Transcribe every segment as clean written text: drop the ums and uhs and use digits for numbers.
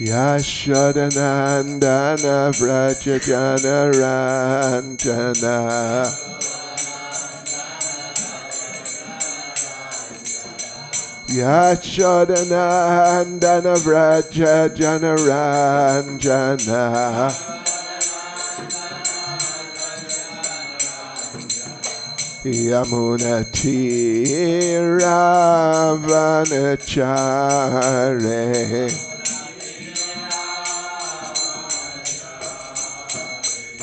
Yashodanandana Vraja Janaranjana Yashodanandana Vraja Janaranjana Yamunatiravanachare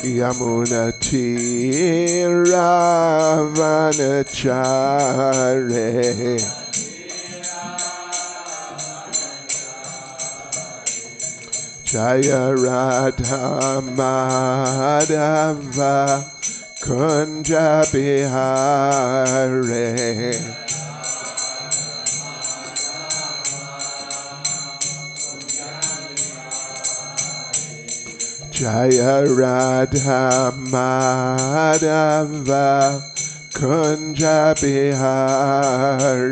Yamunatiravanachare Jaya Radha Madhava Kunja Bihare Jaya Radha Madhava Kunja Bihare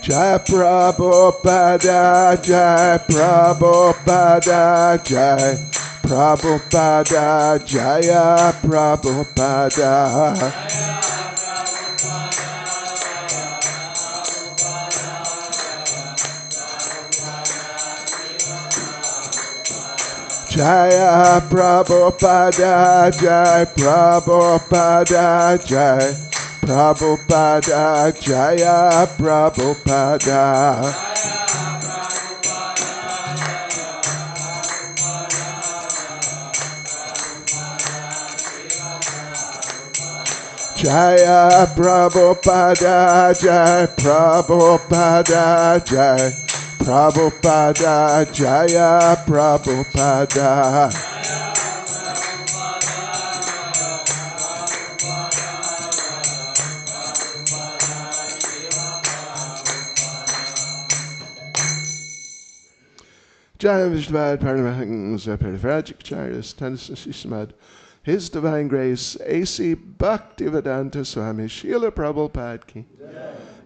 Jai Prabhupada, Jai Prabhupada, Jai Prabhupada, Jaya Prabhupada. Jaya Prabhupada, Jai Prabhupada, Jai Prabhupada, Jaya Prabhupada. Jaya Prabhupada, Jai Prabhupada, Jai Prabhupada, Jaya Prabhupada. Jai Vishvad Paramahans Perivrajikcharis Tanasasismad His Divine Grace A.C. Bhaktivedanta Swami Srila Prabhupada Ki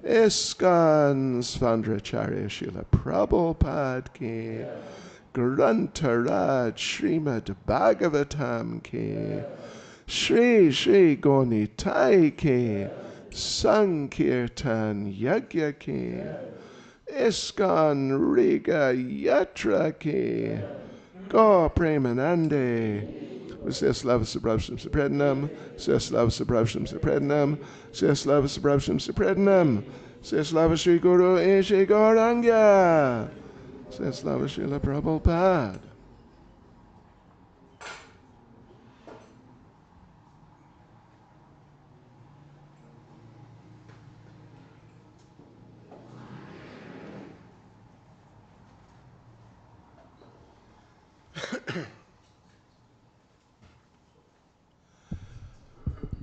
ISKCON Svandracharya Srila Prabhupada Ki Grantharaj Srimad Bhagavatam Ki Shri Shri Gonitai Ki Sankirtan Yagya Ki ISKCON Riga Yatra Ki Go Premanande Syaslava Subrabham Suprednam Syaslava Subrabham Suprednam Syaslava Subrabham Suprednam Syaslava Sri Guru Ishe Gauranga Syaslava Srila Prabhupada.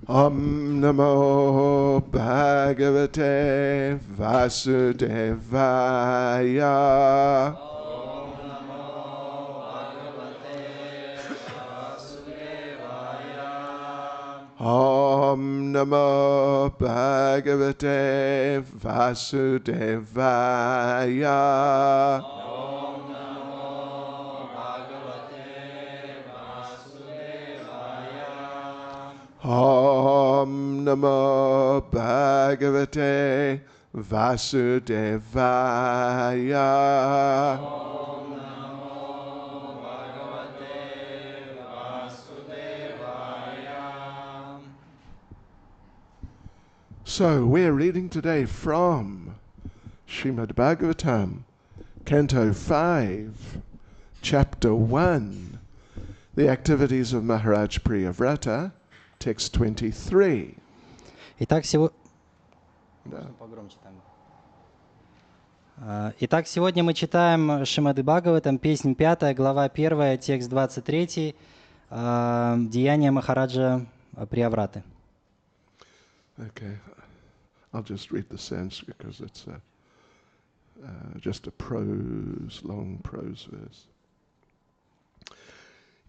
Om Namo Bhagavate Vasudevaya. Om Namo Bhagavate Vasudevaya. Om Namo Bhagavate Vasudevaya. Om Namo Bhagavate Vasudevaya. Om Namo Bhagavate Vasudevaya. Om Namo Bhagavate Vasudevaya. So we're reading today from Srimad Bhagavatam, Canto 5, Chapter 1, The Activities of Maharaj Priyavrata, Text 23. Итак, сегодня мы читаем Шримад Бхагаватам, песнь 5, глава 1, текст 23, деяния Махараджа Приявраты. Okay, I'll just read the Sanskrit because it's just a prose, long prose verse.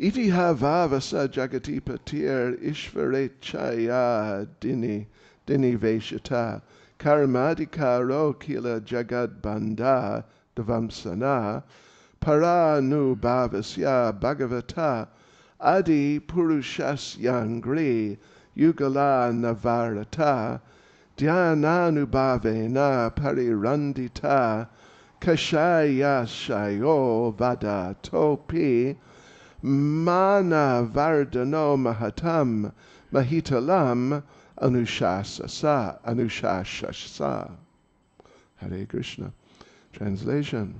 Itiha vavasa jagatipatir ishvarechaya dini veshata karmadikaro kila jagad banda devamsana paranu bhavasya bhagavata adi purushasya yugala navarata dhyananubhavena parirandita kashaya shayo vada topi mana vardano mahatam mahitalam anushashasa. Hare Krishna. Translation.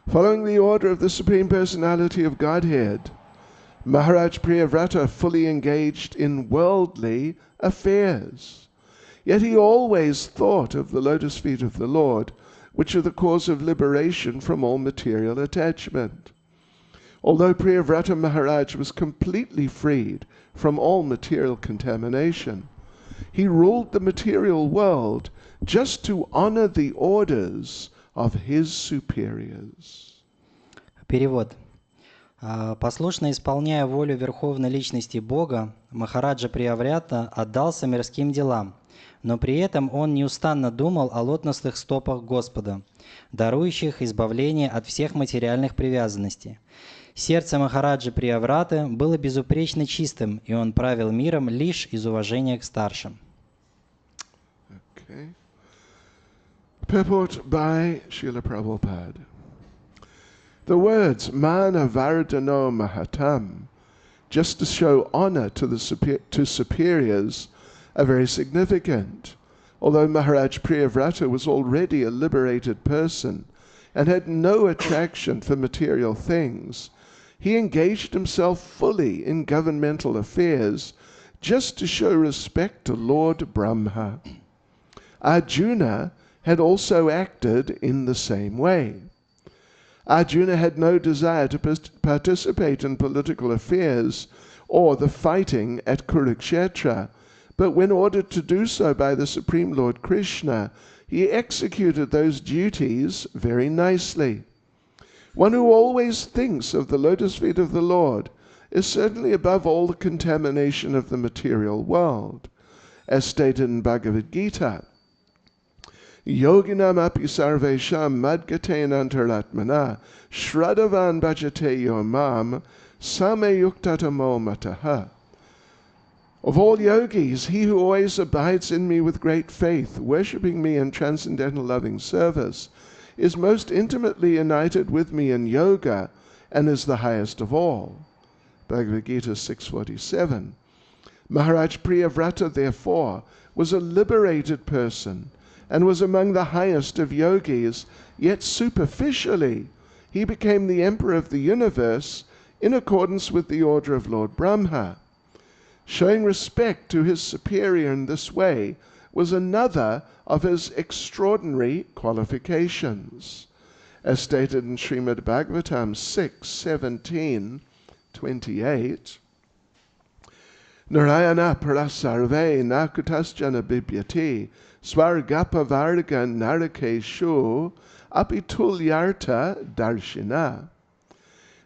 Following the order of the Supreme Personality of Godhead, Maharaj Priyavrata fully engaged in worldly affairs. Yet he always thought of the lotus feet of the Lord, which are the cause of liberation from all material attachment. Although Priyavrata Maharaj was completely freed from all material contamination, he ruled the material world just to honor the orders of his superiors. Перевод. Послушно исполняя волю Верховной Личности Бога, Махараджа Прияврята отдался мирским делам, но при этом он неустанно думал о лотосных стопах Господа, дарующих избавление от всех материальных привязанностей. Сердце Махараджи Приявраты было безупречно чистым, и он правил миром лишь из уважения к старшим. Okay. Purport by Srila Prabhupada. The words Mana Vardano Mahatam, just to show honor to superiors, are very significant. Although Maharaj Priyavrata was already a liberated person and had no attraction for material things, he engaged himself fully in governmental affairs just to show respect to Lord Brahma. Arjuna had also acted in the same way. Arjuna had no desire to participate in political affairs or the fighting at Kurukshetra, but when ordered to do so by the Supreme Lord Krishna, he executed those duties very nicely. One who always thinks of the lotus feet of the Lord is certainly above all the contamination of the material world. As stated in Bhagavad Gita, Yoginam api sarvesham madgatein antaratmana shraddhavan bhajate yomam sameyuktatamo mataha. Of all yogis, he who always abides in me with great faith, worshipping me in transcendental loving service, is most intimately united with me in yoga and is the highest of all. Bhagavad Gita 6.47. Maharaj Priyavrata, therefore, was a liberated person and was among the highest of yogis, yet superficially he became the emperor of the universe in accordance with the order of Lord Brahma. Showing respect to his superior in this way was another of his extraordinary qualifications, as stated in Srimad Bhagavatam 6:17-28. Narayana parasarve nakutasjana bibyati svargapa varga narakeshu apitulyarta darshina.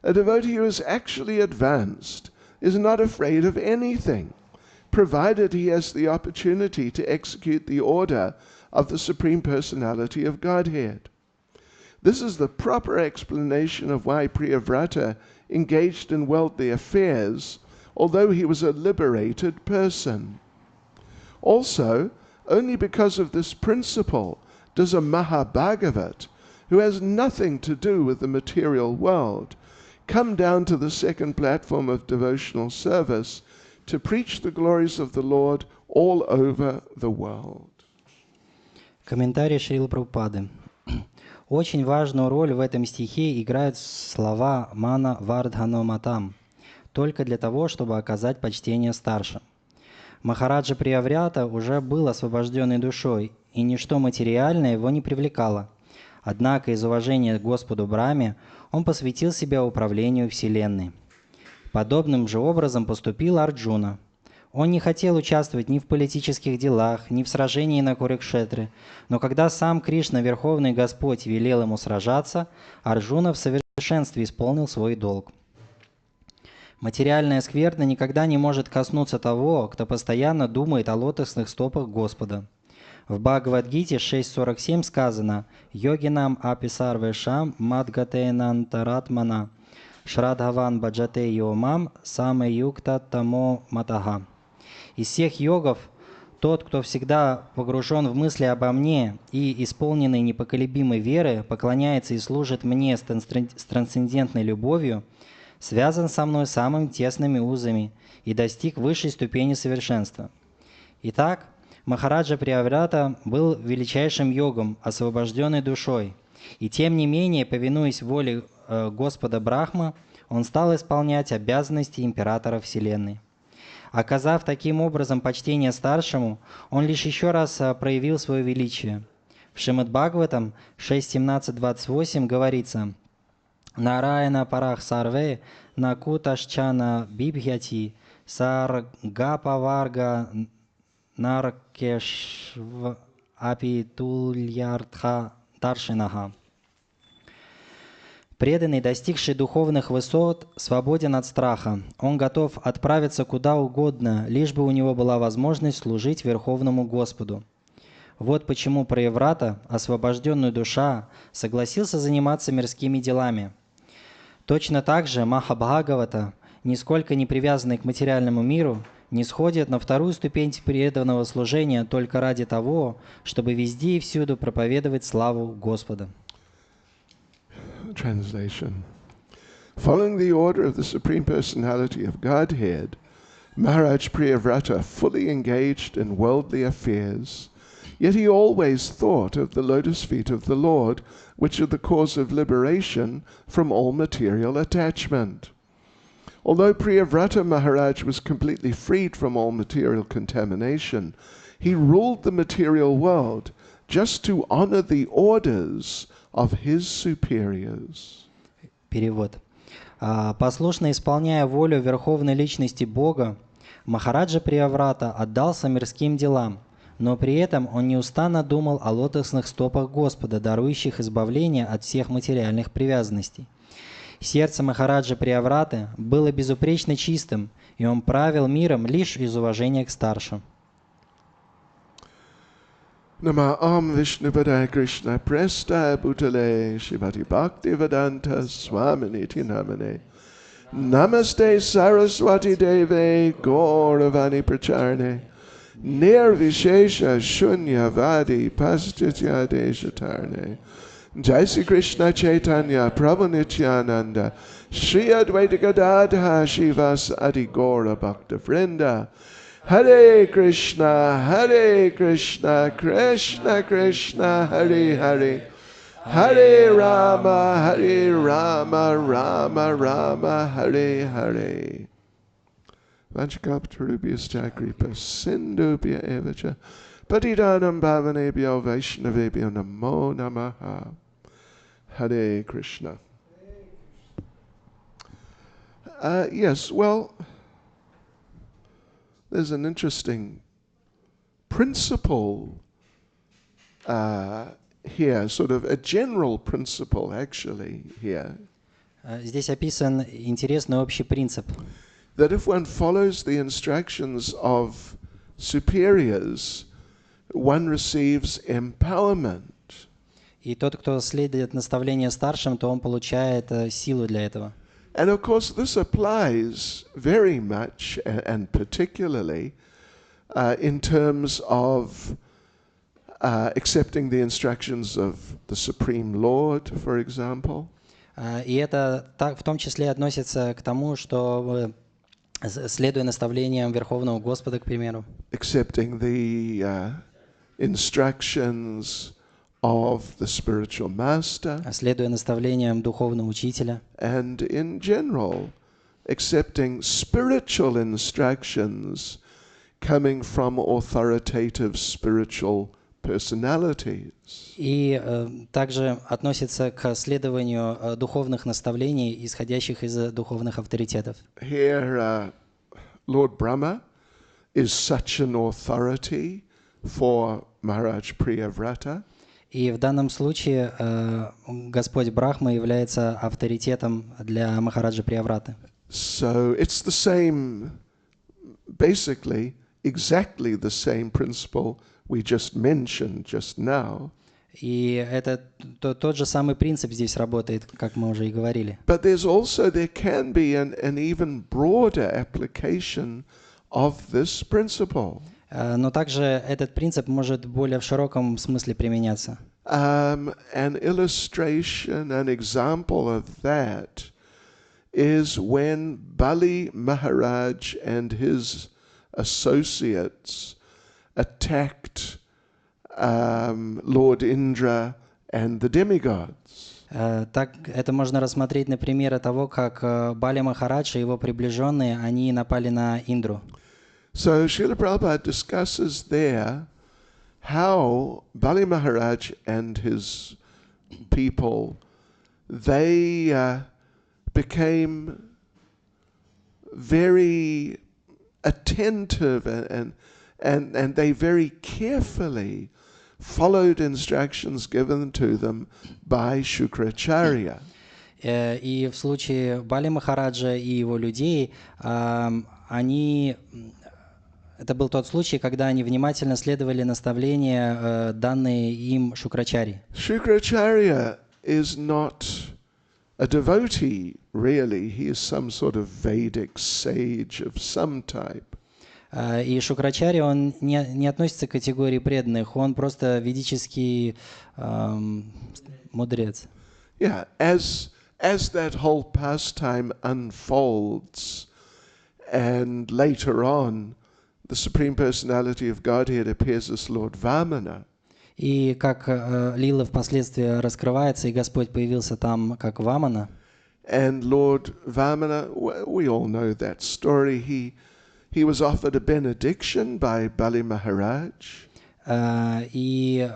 A devotee who is actually advanced is not afraid of anything, provided he has the opportunity to execute the order of the Supreme Personality of Godhead. This is the proper explanation of why Priyavrata engaged in worldly affairs, although he was a liberated person. Also, only because of this principle does a Mahabhagavat, who has nothing to do with the material world, come down to the second platform of devotional service to preach the glories of the Lord all over the world. Комментарий Шрилы Прабхупады. Очень важную роль в этом стихе играют слова «мана вардхано матам», только для того, чтобы оказать почтение старшим. Махараджа Прияврята уже был освобожденной душой, и ничто материальное его не привлекало. Однако из уважения к Господу Брахме он посвятил себя управлению Вселенной. Подобным же образом поступил Арджуна. Он не хотел участвовать ни в политических делах, ни в сражении на Курукшетре, но когда сам Кришна, Верховный Господь, велел ему сражаться, Арджуна в совершенстве исполнил свой долг. Материальная скверна никогда не может коснуться того, кто постоянно думает о лотосных стопах Господа. В Бхагавад-гите 6.47 сказано «Йогинам аписарвешам мадгатейнантаратмана шрадхаван баджате йомам самэ юкта тамо матага». Из всех йогов тот, кто всегда погружен в мысли обо мне и исполненный непоколебимой веры, поклоняется и служит мне с трансцендентной любовью, связан со мной самыми тесными узами и достиг высшей ступени совершенства. Итак, Махараджа Прияврата был величайшим йогом, освобожденной душой, и тем не менее, повинуясь воле Господа Брахма, он стал исполнять обязанности императора Вселенной. Оказав таким образом почтение старшему, он лишь еще раз проявил свое величие. В Шримад-Бхагаватам 6.17.28 говорится «Нараяна парах сарве накуташчана бибхяти саргапаварга наркешв апитульяртха даршинаха». Преданный, достигший духовных высот, свободен от страха. Он готов отправиться куда угодно, лишь бы у него была возможность служить Верховному Господу. Вот почему Прияврата, освобожденная душа, согласился заниматься мирскими делами. Точно так же Махабхагавата, нисколько не привязанный к материальному миру, не сходит на вторую ступень преданного служения только ради того, чтобы везде и всюду проповедовать славу Господа. Translation. Following the order of the Supreme Personality of Godhead, Maharaj Priyavrata fully engaged in worldly affairs, yet he always thought of the lotus feet of the Lord, which are the cause of liberation from all material attachment. Although Priyavrata Maharaj was completely freed from all material contamination, he ruled the material world just to honor the orders of his superiors. Перевод. Послушно исполняя волю Верховной Личности Бога, Махараджа Прияврата отдался мирским делам, но при этом он неустанно думал о лотосных стопах Господа, дарующих избавление от всех материальных привязанностей. Сердце Махараджа Приявраты было безупречно чистым, и он правил миром лишь из уважения к старшим. Nama Om Vishnupadaya Krishna Presta Bhutale Shivati Bhakti Vedanta Swami Niti Namane Namaste Saraswati Deve Gauravani Pracharne Nirvishesha Shunya Vadi Pasitya Deshatarne Jai Sri Krishna Caitanya Prabhu Nityananda Shri Advaita Gadadha Shivas Adi Gaura Bhakta Vrinda Hare Krishna, Krishna Krishna, Hare Hare, Hare Rama, Rama Rama, Hare Hare. Vanchakaptarubhyascha kripa sindhubhya evacha patidanam bhavanebhyo vaishnavebhyo namo namaha. Hare Krishna. Yes, well, there's an interesting principle here, sort of a general principle actually here. Здесь описан интересный общий принцип. That if one follows the instructions of superiors, one receives empowerment. И тот, кто следует наставлению старшим, то он получает силу для этого. And of course, this applies very much and particularly in terms of accepting the instructions of the Supreme Lord, for example. И это в том числе относится к тому, что, следуя наставлениям Верховного Господа, к примеру. Accepting the instructions of the spiritual master, следуя наставлениям духовного учителя, and in general accepting spiritual instructions coming from authoritative spiritual personalities. И также относится к следованию духовных наставлений, исходящих из духовных авторитетов. Here, Lord Brahma is such an authority for Maharaj Priyavrata. И в данном случае Господь Брахма является авторитетом для Махараджа Приявраты. So it's the same, basically, exactly the same principle we just mentioned just now. И это тот же самый принцип здесь работает, как мы уже и говорили. But there can be an even broader application of this principle. Но также этот принцип может более в широком смысле применяться. An illustration, an example of that is when Bali Maharaj and his associates attacked Lord Indra and the demigods. Так это можно рассмотреть на примере того, как Бали Махарадж и его приближенные, они напали на Индру. So Srila Prabhupada discusses there how Bali Maharaj and his people, they became very attentive and they very carefully followed instructions given to them by Shukracharya. И в случае Бали Махараджа и его людей, это был тот случай, когда они внимательно следовали наставления, данные им Шукрачари. Shukracharya is not a devotee, really. He is some sort of Vedic sage of some type. И Шукрачари, он не относится к категории преданных, он просто ведический мудрец. Yeah, as that whole pastime unfolds, and later on, the Supreme Personality of Godhead appears as Lord Vamana. И как лила впоследствии раскрывается, и Господь появился там как Вамана. And Lord Vamana, we all know that story. He was offered a benediction by Bali Maharaj. И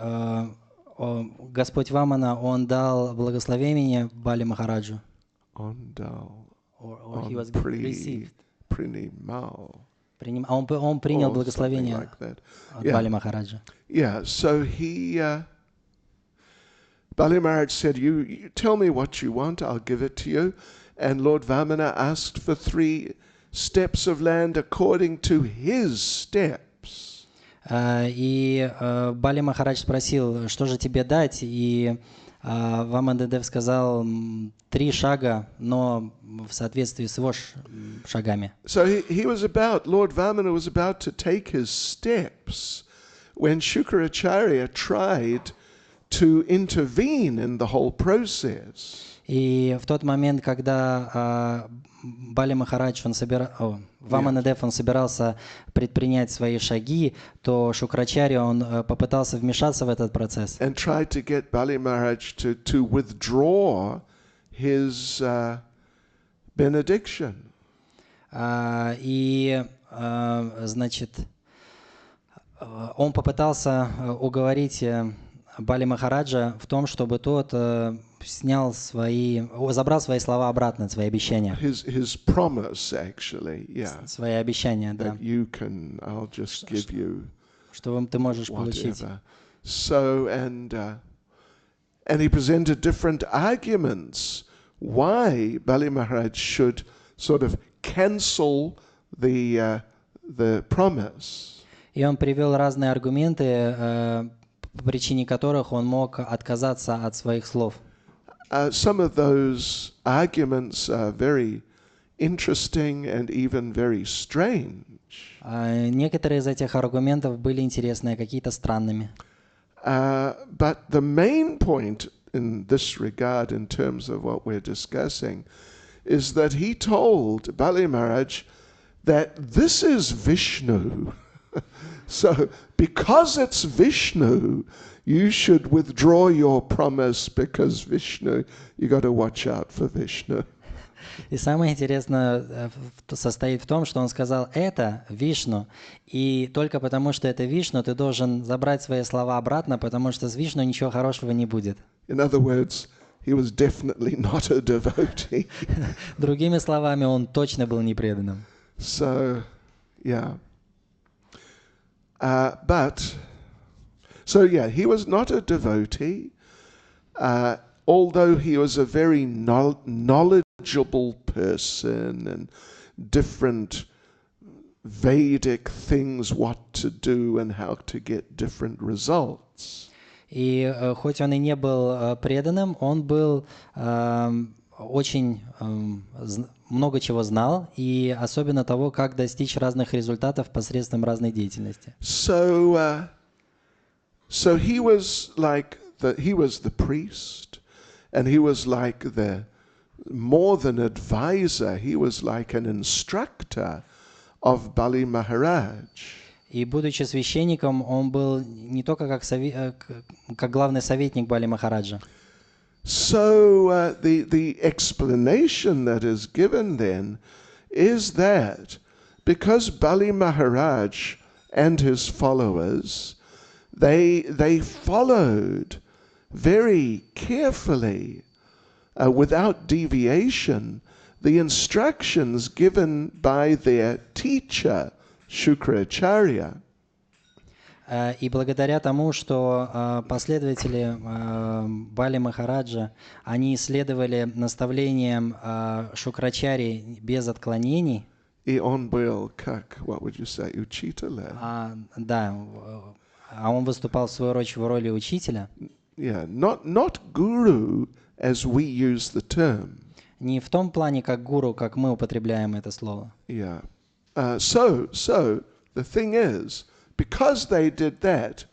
Господь Вамана, он дал благословение Бали Махараджу. Он дал. Or he was received. Принимал. Он принял благословение like от Бали Махараджа. Yeah, so Bali Maharaj said, you tell me what you want, I'll give it to you. And Lord Vamana asked for 3 steps of land according to his steps. И Бали Махарадж спросил, что же тебе дать? И Ваманадев сказал 3 шага, но в соответствии с его шагами. So Lord Vamana was about to take his steps when Shukracharya tried to intervene in the whole process. И в тот момент, когда Бали Махарадж, Ваманадев, он собирался предпринять свои шаги, то Шукрачарья, он попытался вмешаться в этот процесс. And tried to get Bali Maharaj to withdraw his benediction. Значит, он попытался уговорить Бали Махараджа в том, чтобы тот забрал свои слова обратно, свои обещания. His promise, actually, yeah. Свои обещания, да. I'll just give you что ты можешь получить. So, and he presented different arguments why Bali Maharaj should sort of cancel the promise. И он привел разные аргументы, по причине которых он мог отказаться от своих слов. Some of those arguments are very interesting and even very strange. Некоторые из этих аргументов были интересные, какие-то странными. But the main point in this regard, in terms of what we're discussing, is that he told Bali Maharaj that this is Vishnu. So, because it's Vishnu, you should withdraw your promise because Vishnu, you got to watch out for Vishnu. И самое интересное состоит в том, что он сказал, это Вишну, и только потому, что это Вишну, ты должен забрать свои слова обратно, потому что с Вишну ничего хорошего не будет. In other words, he was definitely not a devotee. Другими словами, он точно был непреданным. So, yeah. He was not a devotee, although he was a very knowledgeable knowledgeable person and different Vedic things what to do and how to get different results. И хоть он и не был преданным, он был очень много чего знал, и особенно того, как достичь разных результатов посредством разной деятельности. So he was like he was the priest, and he was like the more than advisor. He was like an instructor of Bali Maharaj. И будучи священником, он был не только как главный советник Бали Махараджа. So the explanation that is given then is that because Bali Maharaj and his followers, they followed very carefully, without deviation, the instructions given by their teacher, Shukracharya. И благодаря тому, что последователи Бали Махараджа, они следовали наставлениям Шукрачари без отклонений. И он был как, what would you say, учителя? Да, он выступал в свою очередь в роли учителя. Yeah, not guru as we use the term. Не в том плане, как гуру, как мы употребляем это слово. Yeah. So the thing is, because they did that,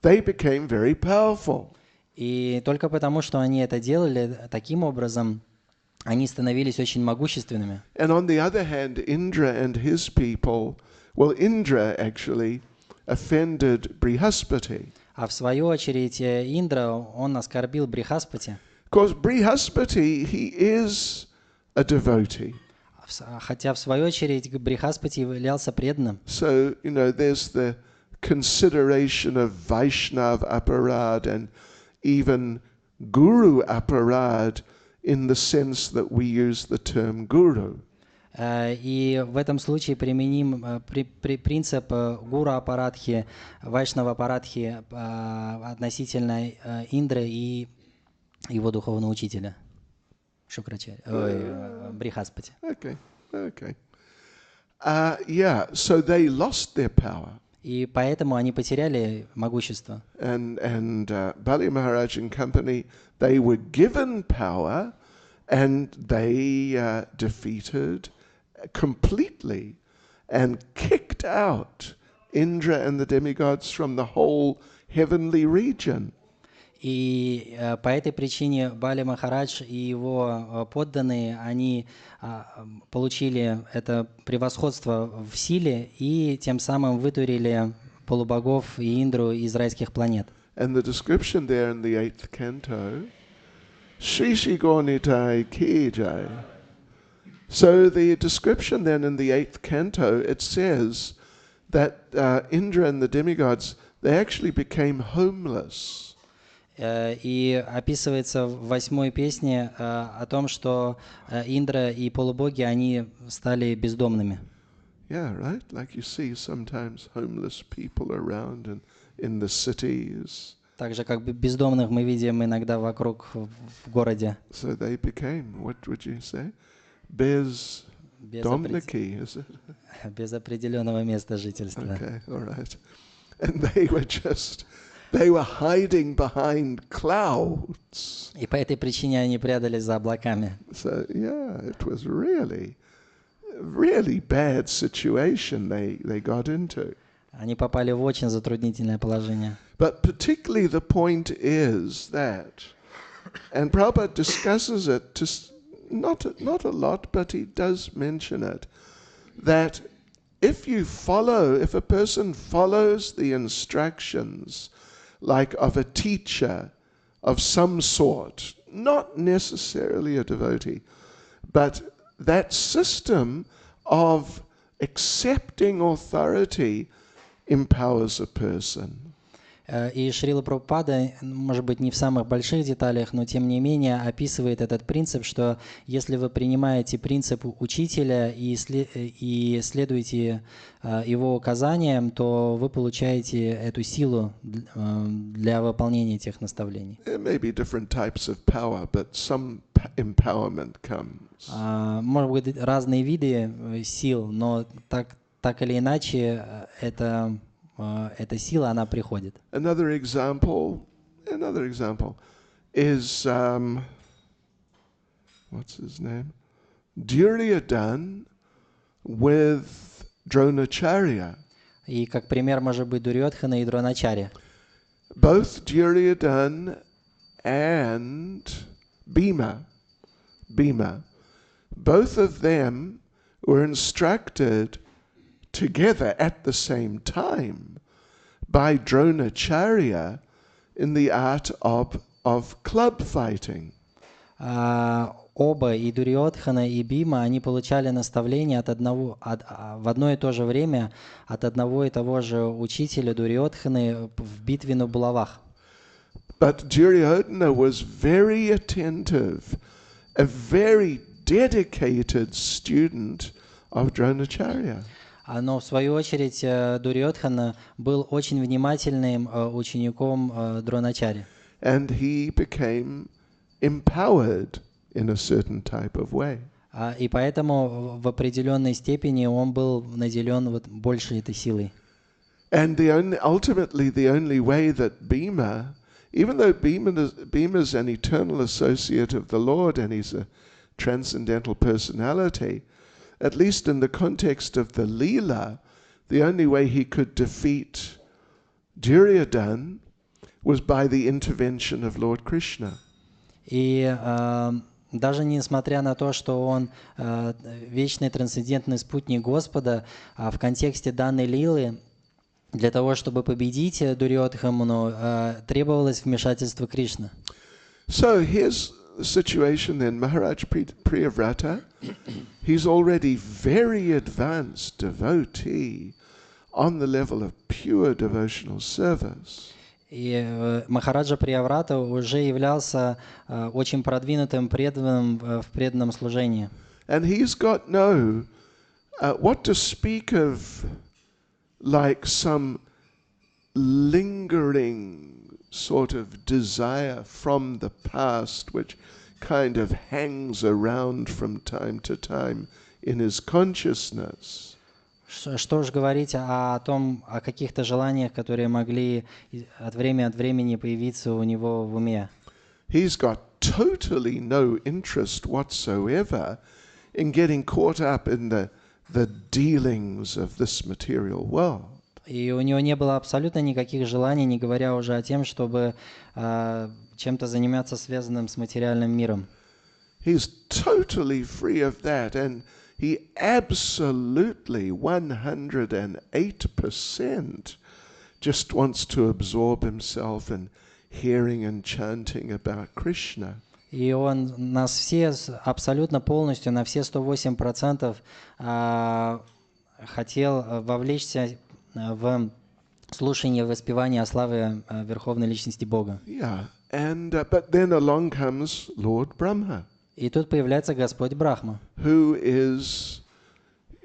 they became very powerful. И только потому, что они это делали таким образом, они становились очень могущественными. And on the other hand, Indra and his people, well, Indra actually offended Brihaspati. А в свою очередь Индра, он оскорбил Брихаспати. Because Brihaspati, he is a devotee. Хотя в свою очередь Брихаспати являлся преданным. So, there's the consideration of Vaishnav aparad and even Guru aparad in the sense that we use the term Guru. И в этом случае применим принцип гуру апарадхи, вайшнава апарадхи относительно Индры и его духовного учителя Шукрачари, Брихаспати. Okay. So they lost their power. И поэтому они потеряли могущество. And Bali Maharaj and company, they were given power, and they defeated completely and kicked out Indra and the demigods from the whole heavenly region. И по этой причине Бали Махарадж и его подданные, они получили это превосходство в силе и тем самым вытурили полубогов и Индру из райских планет. And the description there in the 8th canto, Shri Shri Gornitai Ki Jai. So the description then in the 8th canto, it says that Indra and the demigods, they actually became homeless. И описывается в 8-й песне о том, что Индра и полубоги, они стали бездомными. Yeah, right? Like you see sometimes homeless people around and in the cities. Так же, как бездомных мы видим иногда вокруг в городе. So they became, what would you say? Бездомники, is it? Без определенного места жительства. Okay, all right. And they were hiding behind clouds. И по этой причине они прятались за облаками. So, yeah, it was really bad situation they got into. Они попали в очень затруднительное положение. But particularly the point is that, and Prabhupada discusses it, not a lot, but he does mention it, that if a person follows the instructions like of a teacher of some sort, not necessarily a devotee, but that system of accepting authority empowers a person. И Шрила Прабхупада, может быть, не в самых больших деталях, но тем не менее описывает этот принцип, что если вы принимаете принцип учителя и следуете его указаниям, то вы получаете эту силу для выполнения этих наставлений. There may be different types of power, but some empowerment comes. Может быть, разные виды сил, но так или иначе эта сила, она приходит. Another example is what's his name? Duryodhana with Dronacharya. И как пример может быть Дурьодхана и Дроначарья. Both Duryodhana and Bhima, both of them were instructed together at the same time by Dronacharya in the art of club fighting. Оба, и Дурьодхана, и Бима, они получали наставления в одно и то же время от одного и того же учителя Дурьодханы в битве на булавах. But Duryodhana was very attentive, a very dedicated student of Dronacharya. Но в свою очередь Дурьодхана был очень внимательным учеником Дроначарьи. And he became empowered in a certain type of way. И поэтому в определенной степени он был наделен больше этой силой. And ultimately the only way that Bhima, even though Bhima is an eternal associate of the Lord and he's a transcendental personality, at least in the context of the Leela, the only way he could defeat Duryodhana was by the intervention of Lord Krishna. И даже несмотря на то, что он вечный трансцендентный спутник Господа, в контексте данной лилы, для того, чтобы победить Дурьодхану, требовалось вмешательство Кришны. So here's the situation then. Maharaj Priyavrata, he's already very advanced devotee on the level of pure devotional service. И Махараджа Прияврата уже являлся очень продвинутым преданным в преданном служении. And he's got what to speak of like some lingering sort of desire from the past which kind of hangs around from time to time in his consciousness. Что ж говорить о каких-то желаниях, которые могли от времени появиться у него в уме. He's got totally no interest whatsoever in getting caught up in the dealings of this material world. И у него не было абсолютно никаких желаний, не говоря уже о том, чтобы чем-то заниматься связанным с материальным миром. He's totally free of that, and he absolutely 108% just wants to absorb himself in hearing and chanting about Krishna. И он нас все абсолютно полностью, на все 108% хотел вовлечься в слушание, воспевание о славе Верховной Личности Бога. Yeah, and but then along comes Lord Brahma. И тут появляется Господь Брахма, Who is,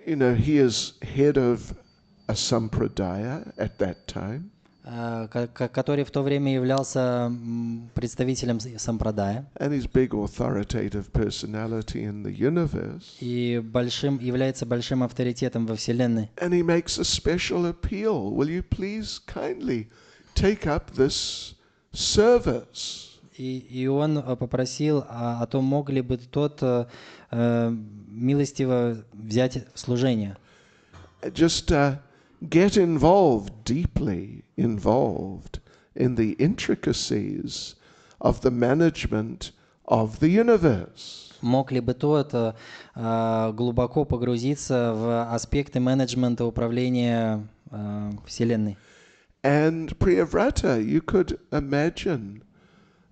he is head of a sampradaya at that time. который в то время являлся представителем сампрадая And he's big authoritative personality in the universe. и является большим авторитетом во Вселенной. And he makes a special appeal. Will you please kindly take up this service? И он попросил о том, мог ли бы тот милостиво взять служение. Just get deeply involved in the intricacies of the management of the universe. Мог ли бы тот глубоко погрузиться в аспекты менеджмента управления Вселенной? And Priyavrata, you could imagine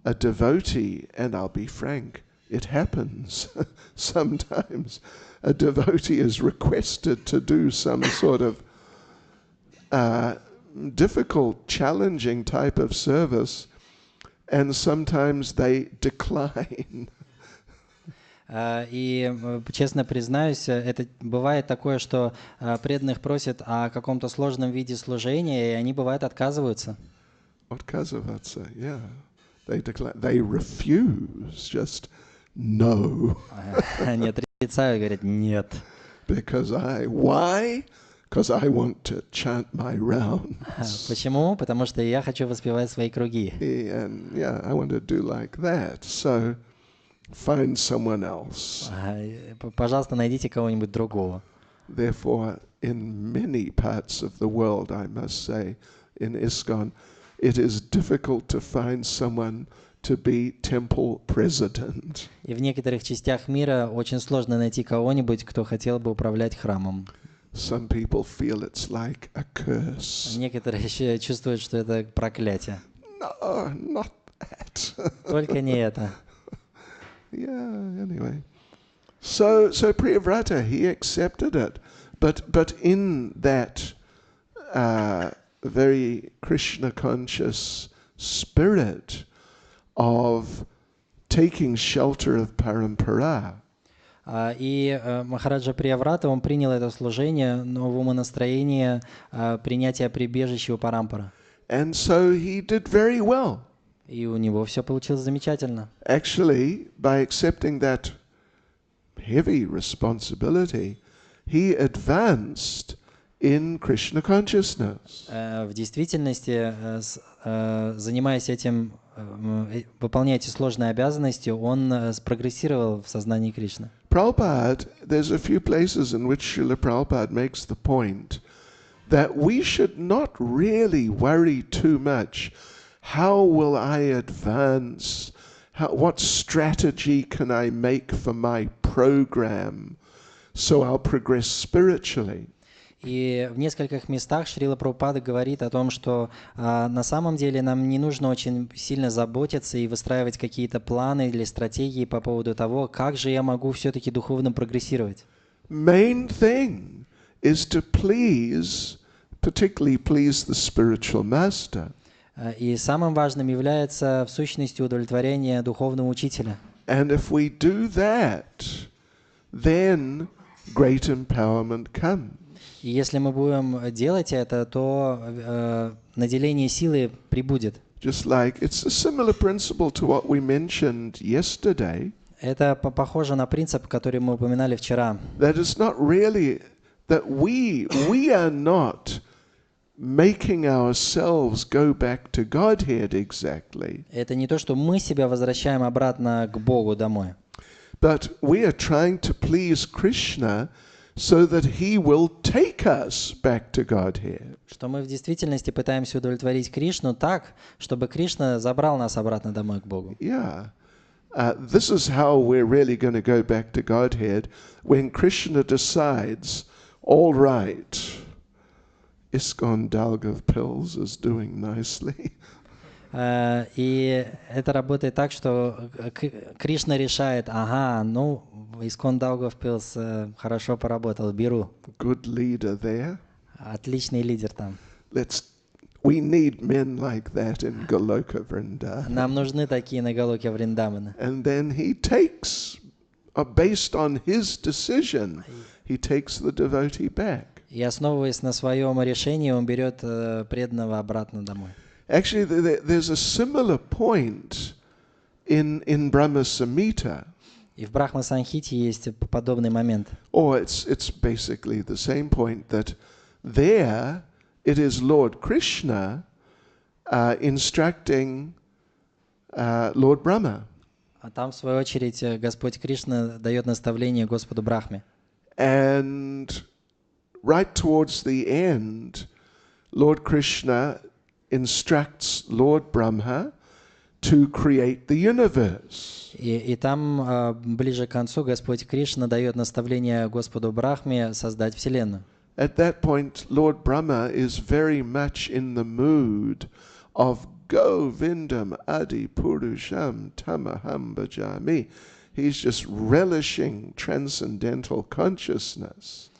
a devotee, and I'll be frank, it happens sometimes. A devotee is requested to do some sort of difficult, challenging type of service, and sometimes they decline. И, честно признаюсь, это бывает такое, что преданных просят о каком-то сложном виде служения, и они, бывает, отказываются. Отказываться, yeah. They decline. They refuse. Just no. Они отрицают и говорят «нет». Because why? Because I want to chant my rounds. Почему? Потому что я хочу воспевать свои круги. And yeah, I want to do like that. So find someone else. Пожалуйста, найдите кого-нибудь другого. Therefore, in many parts of the world, I must say, in ISKCON, it is difficult to find someone to be temple president. И в некоторых частях мира очень сложно найти кого-нибудь, кто хотел бы управлять храмом. Some people feel it's like a curse. Некоторые еще чувствуют, что это проклятие. No, not that. Только не это. Yeah, anyway. So Priyavrata, he accepted it. But in that very Krishna conscious spirit of taking shelter of parampara, И Махараджа Прияврата, он принял это служение, но в умонастроении принятия прибежища у Парампара. and so he did very well. И у него все получилось замечательно. Actually, by accepting that heavy responsibility, he advanced in Krishna consciousness. В действительности, занимаясь этим, выполняя эти сложные обязанности, он спрогрессировал в сознании Кришны. Prabhupada, there's a few places in which Srila Prabhupada makes the point that we should not really worry too much. How will I advance? What strategy can I make for my program so I'll progress spiritually? И в нескольких местах Шрила Прабхупада говорит о том, что на самом деле нам не нужно очень сильно заботиться и выстраивать какие-то планы или стратегии по поводу того, как же я могу все-таки духовно прогрессировать. Main thing is to particularly please the spiritual master. И самым важным является в сущности удовлетворение духовного учителя. And if we do that, then great empowerment comes. И если мы будем делать это, то наделение силы прибудет. Just like it's a similar principle to what we mentioned yesterday. Это похоже на принцип, который мы упоминали вчера. That is not really that we are not making ourselves go back to Godhead exactly. Это не то, что мы себя возвращаем обратно к Богу домой. But we are trying to please Krishna so that he will take us back to Godhead. Что мы в действительности пытаемся удовлетворить Кришну так, чтобы Кришна забрал нас обратно домой к Богу. Yeah. This is how we're really going to go back to Godhead when Krishna decides, all right, ISKCON Dalgav Pills is doing nicely. И это работает так, что Кришна решает, ага, ну, Искон Даугавпилс хорошо поработал, беру. Good leader there. Отличный лидер там. We need men like that in Goloka Vrindavan. Нам нужны такие на Галоке Вриндавана. And then he takes, based on his decision, he takes the devotee back. И основываясь на своем решении, он берет преданного обратно домой. Actually, there's a similar point in Brahma Samhita. И в Брахма Санхите есть подобный момент. Or it's basically the same point that there it is Lord Krishna instructing Lord Brahma. А там, в свою очередь, Господь Кришна дает наставление Господу Брахме. And right towards the end, Lord Krishna instructs Lord Brahma to create the universe. И там, ближе к концу, Господь Кришна дает наставление Господу Брахме создать Вселенную. At that point, Lord Brahma is very much in the mood of Govindam Adi Purusham Tamaham Bhajami. He's just relishing transcendental consciousness.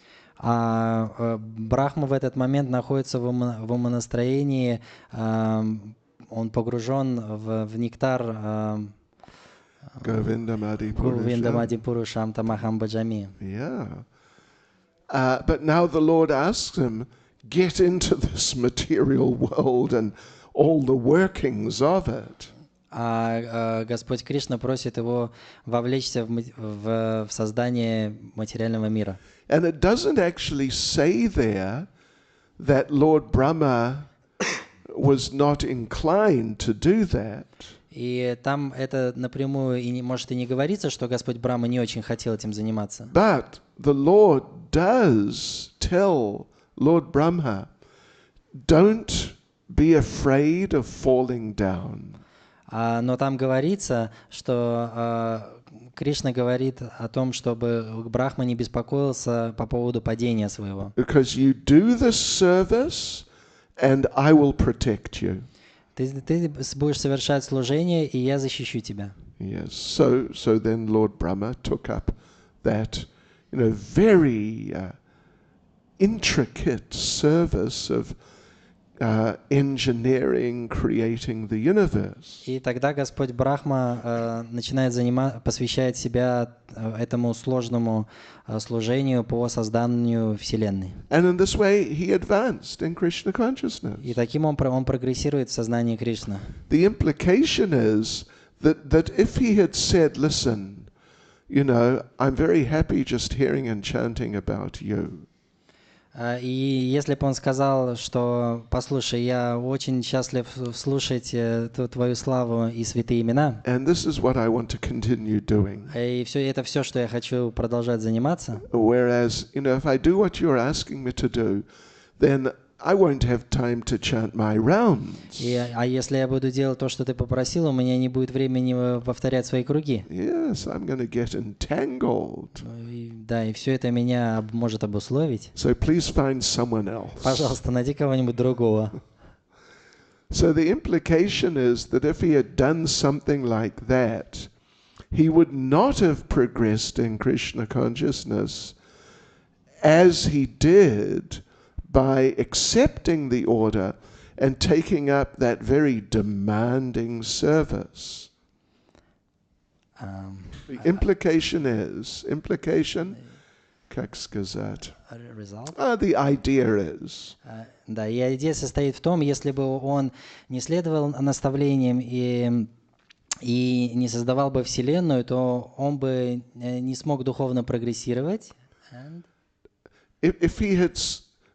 Брахма в этот момент находится в умонастроении, он погружен в нектар Govindamadi Гувиндамади Purusham. Пурушам Тамахам Баджами. Yeah. But now the Lord asks him, get into this material world and all the workings of it. Господь Кришна просит его вовлечься в создание материального мира. And it doesn't actually say there that Lord Brahma was not inclined to do that. И там это напрямую может и не говорится, что Господь Брахма не очень хотел этим заниматься. But the Lord does tell Lord Brahma, don't be afraid of falling down. Но там говорится, что Кришна говорит о том, чтобы Брахма не беспокоился по поводу падения своего. Because you do this service and I will protect you. Ты будешь совершать служение, и я защищу тебя. Yes. So then Lord Brahma took up that, very intricate service of engineering, creating the universe. И тогда Господь Брахма начинает посвящает себя этому сложному служению по созданию Вселенной. And in this way he advanced in Krishna consciousness. И таким он прогрессирует в сознании Кришны. The implication is that if he had said, listen, I'm very happy just hearing and chanting about you. И если бы он сказал, что, послушай, я очень счастлив слушать твою славу и святые имена, And this is what I want to continue doing. и это все, что я хочу продолжать заниматься. Whereas, if I do what you're asking me to do, then I won't have time to chant my rounds. А если я буду делать то, что ты попросил, у меня не будет времени повторять свои круги. Yes, I'm going to get entangled. И все это меня может обусловить. So please find someone else. Пожалуйста, найди кого-нибудь другого. So the implication is that if he had done something like that, he would not have progressed in Krishna consciousness as he did by accepting the order and taking up that very demanding service. The implication, как сказать? The idea is. Да, и идея состоит в том, если бы он не следовал наставлениям и не создавал бы Вселенную, то он бы не смог духовно прогрессировать. If he had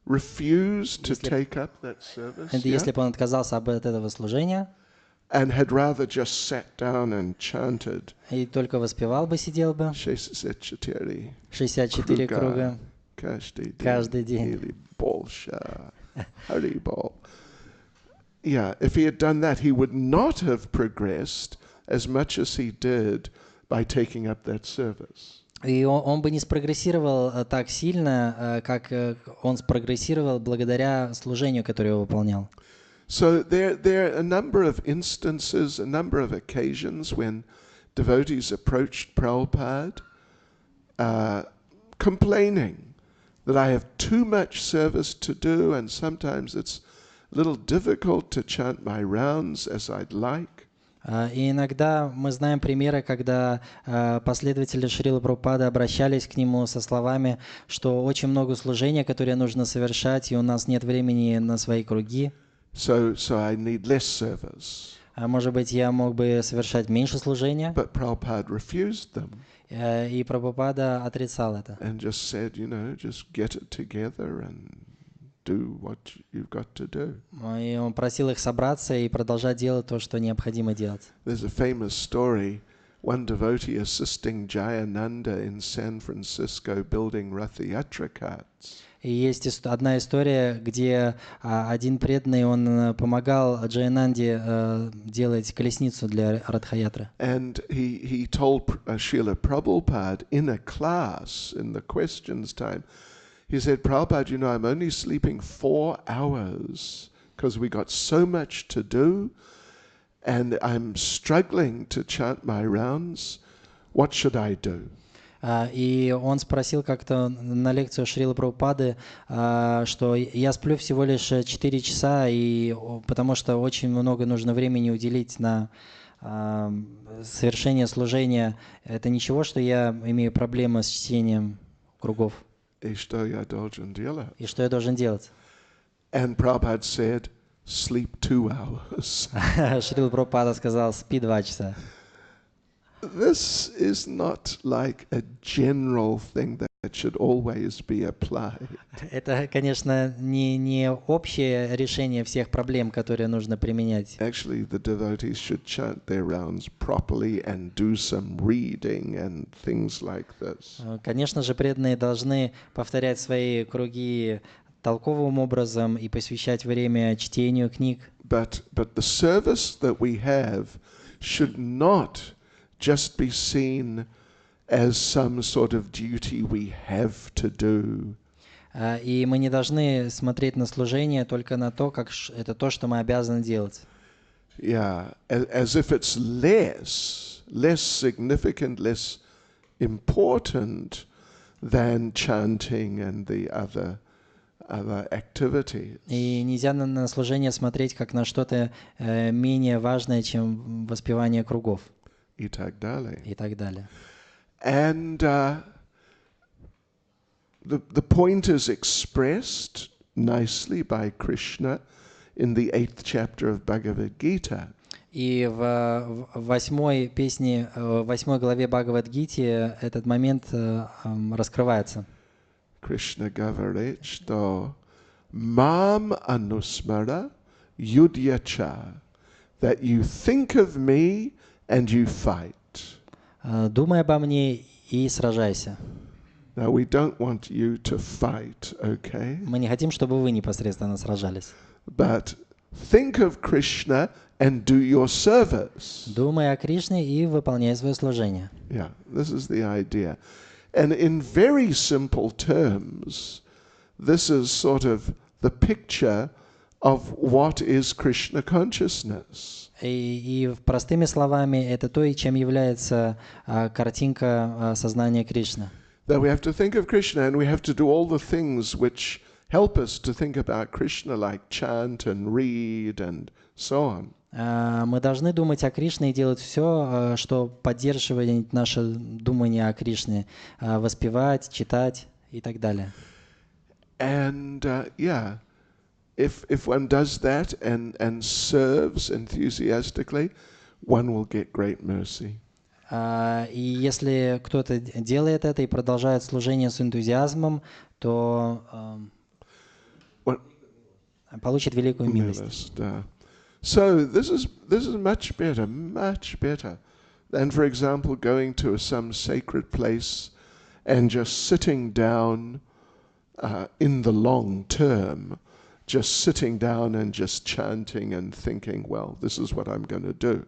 refused to take up that service, если бы он отказался от этого служения, and had rather just sat down and chanted, и только воспевал бы, сидел бы 64 круга каждый день. Yeah, if he had done that, he would not have progressed as much as he did by taking up that service. И он бы не спрогрессировал так сильно, как он спрогрессировал благодаря служению, которое он выполнял. So there are a number of instances, a number of occasions when devotees approached Prabhupada complaining that I have too much service to do and sometimes it's a little difficult to chant my rounds as I'd like. И иногда мы знаем примеры, когда последователи Шрилы Прабхупады обращались к нему со словами, что очень много служения, которые нужно совершать, и у нас нет времени на свои круги. So I need less service. Может быть, я мог бы совершать меньше служения. But Prabhupada refused them. И Прабхупада отрицал это. And just said, just get it together and do what you've got to do. И он просил их собраться и продолжать делать то, что необходимо делать. There's a famous story, one devotee assisting Jayananda in San Francisco building Rath Yatra carts. И есть одна история, где один преданный, он помогал Джаянанде делать колесницу для Радхаятры. And he told Srila Prabhupada in a class, in the questions time, he said, Prabhupada, I'm only sleeping 4 hours because we got so much to do and I'm struggling to chant my rounds. What should I do? И он спросил как-то на лекцию Шрилы Прабхупады, что я сплю всего лишь 4 часа, потому что очень много нужно времени уделить на совершение служения. Это ничего, что я имею проблемы с чтением кругов? И что я должен делать? И что я должен делать? And Prabhupada said, sleep 2 hours. Шрила Прабхупада сказал, спи 2 часа. This is not like a general thing that should always be applied. Это, конечно, не общее решение всех проблем, которые нужно применять. Actually, the devotees should chant their rounds properly and do some reading and things like this. Конечно же, преданные должны повторять свои круги толковым образом и посвящать время чтению книг. But the service that we have should not just be seen as some sort of duty we have to do. И мы не должны смотреть на служение только на то, как это то, что мы обязаны делать. Yeah, as if it's less significant, less important than chanting and the other activities. И нельзя на служение смотреть как на что-то менее важное, чем воспевание кругов. И так далее. И так далее. And the point is expressed nicely by Krishna in the 8th chapter of Bhagavad Gita. И в 8 песне, в 8 главе Бхагавад-гиты этот момент раскрывается. Krishna говорит, что «Mam anusmara yudhyacha», that you think of me and you fight. Думай обо мне и сражайся. Now we don't want you to fight, okay? Мы не хотим, чтобы вы непосредственно сражались. But think of Krishna and do your service. Думай о Кришне и выполняй свое служение. Yeah, this is the idea. And in very simple terms, this is sort of the picture of what is Krishna consciousness. И простыми словами, это то, и чем является картинка сознания Кришны. That we have to think of Krishna and we have to do all the things which help us to think about Krishna, like chant and read and so on. Мы должны думать о Кришне и делать все, что поддерживает наше думание о Кришне, воспевать, читать и так далее. And yeah, if one does that and serves enthusiastically, one will get great mercy. И если кто-то делает это и продолжает служение с энтузиазмом, то получит великую милость. So this is much better than, for example, going to some sacred place and just sitting down in the long term, just sitting down and just chanting and thinking, well, this is what I'm going to do.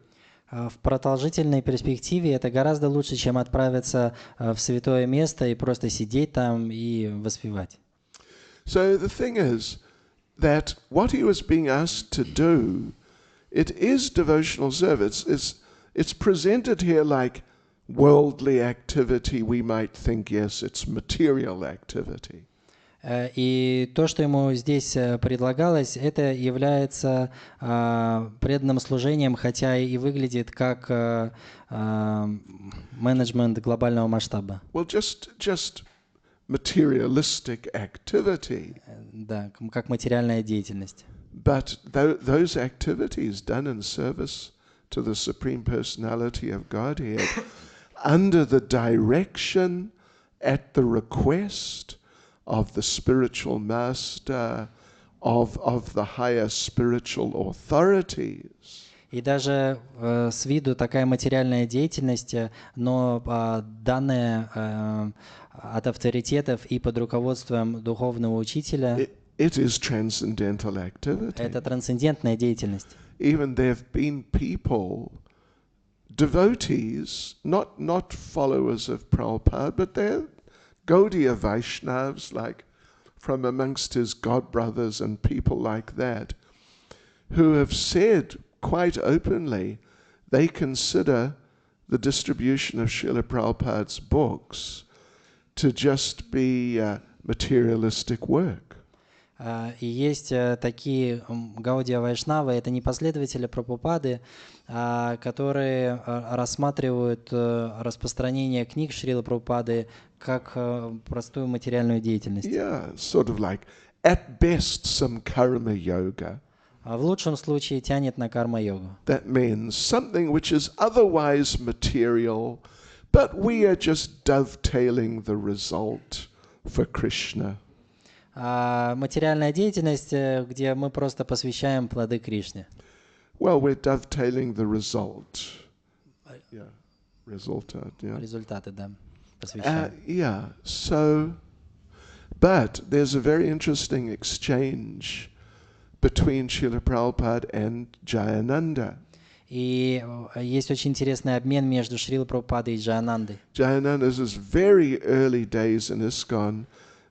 В продолжительной перспективе это гораздо лучше, чем отправиться в святое место и просто сидеть там и воспевать. So the thing is that what he was being asked to do, it is devotional service. It's presented here like worldly activity. We might think, yes, it's material activity. И то, что ему здесь предлагалось, это является преданным служением, хотя и выглядит как менеджмент глобального масштаба. Well, just materialistic activity. Да, как материальная деятельность. But those activities done in service to the Supreme Personality of Godhead, under the direction, at the request of the spiritual master, of the higher spiritual authorities. И даже с виду такая материальная деятельность, но данная от авторитетов и под руководством духовного учителя, It is transcendental activity. это трансцендентная деятельность. Even there have been people, devotees, not followers of Prabhupada, but they're Gaudiya Vaishnavas, like from amongst his godbrothers and people like that, who have said quite openly they consider the distribution of Srila Prabhupada's books to just be materialistic work. И есть такие Гаудия Вайшнавы, это не последователи Прабхупады, которые рассматривают распространение книг Шрилы Прабхупады как простую материальную деятельность. Yeah, sort of like, at best, some karma yoga. В лучшем случае тянет на карма-йогу. That means something which is otherwise material, but we are just dovetailing the result for Krishna. Материальная деятельность, где мы просто посвящаем плоды Кришне. Well, we're dovetailing the result. Yeah, resultat, yeah. Результаты, да, посвящаем. Yeah, so, but there's a very interesting exchange between Srila Prabhupada and Jayananda. И есть очень интересный обмен между Шрилой Прабхупадой и Джаянандой. Jayananda's very early days in ISKCON,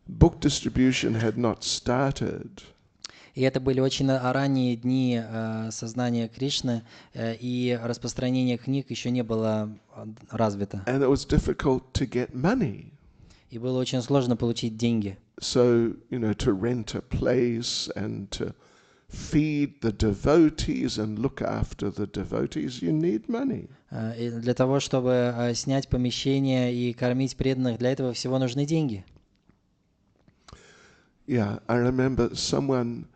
book distribution had not started. И это были очень ранние дни сознания Кришны, и распространение книг еще не было развито. And it was difficult to get money. И было очень сложно получить деньги. So, to rent a place and to feed the devotees and look after the devotees, you need money. И для того, чтобы снять помещение и кормить преданных, для этого всего нужны деньги. Yeah, I remember someone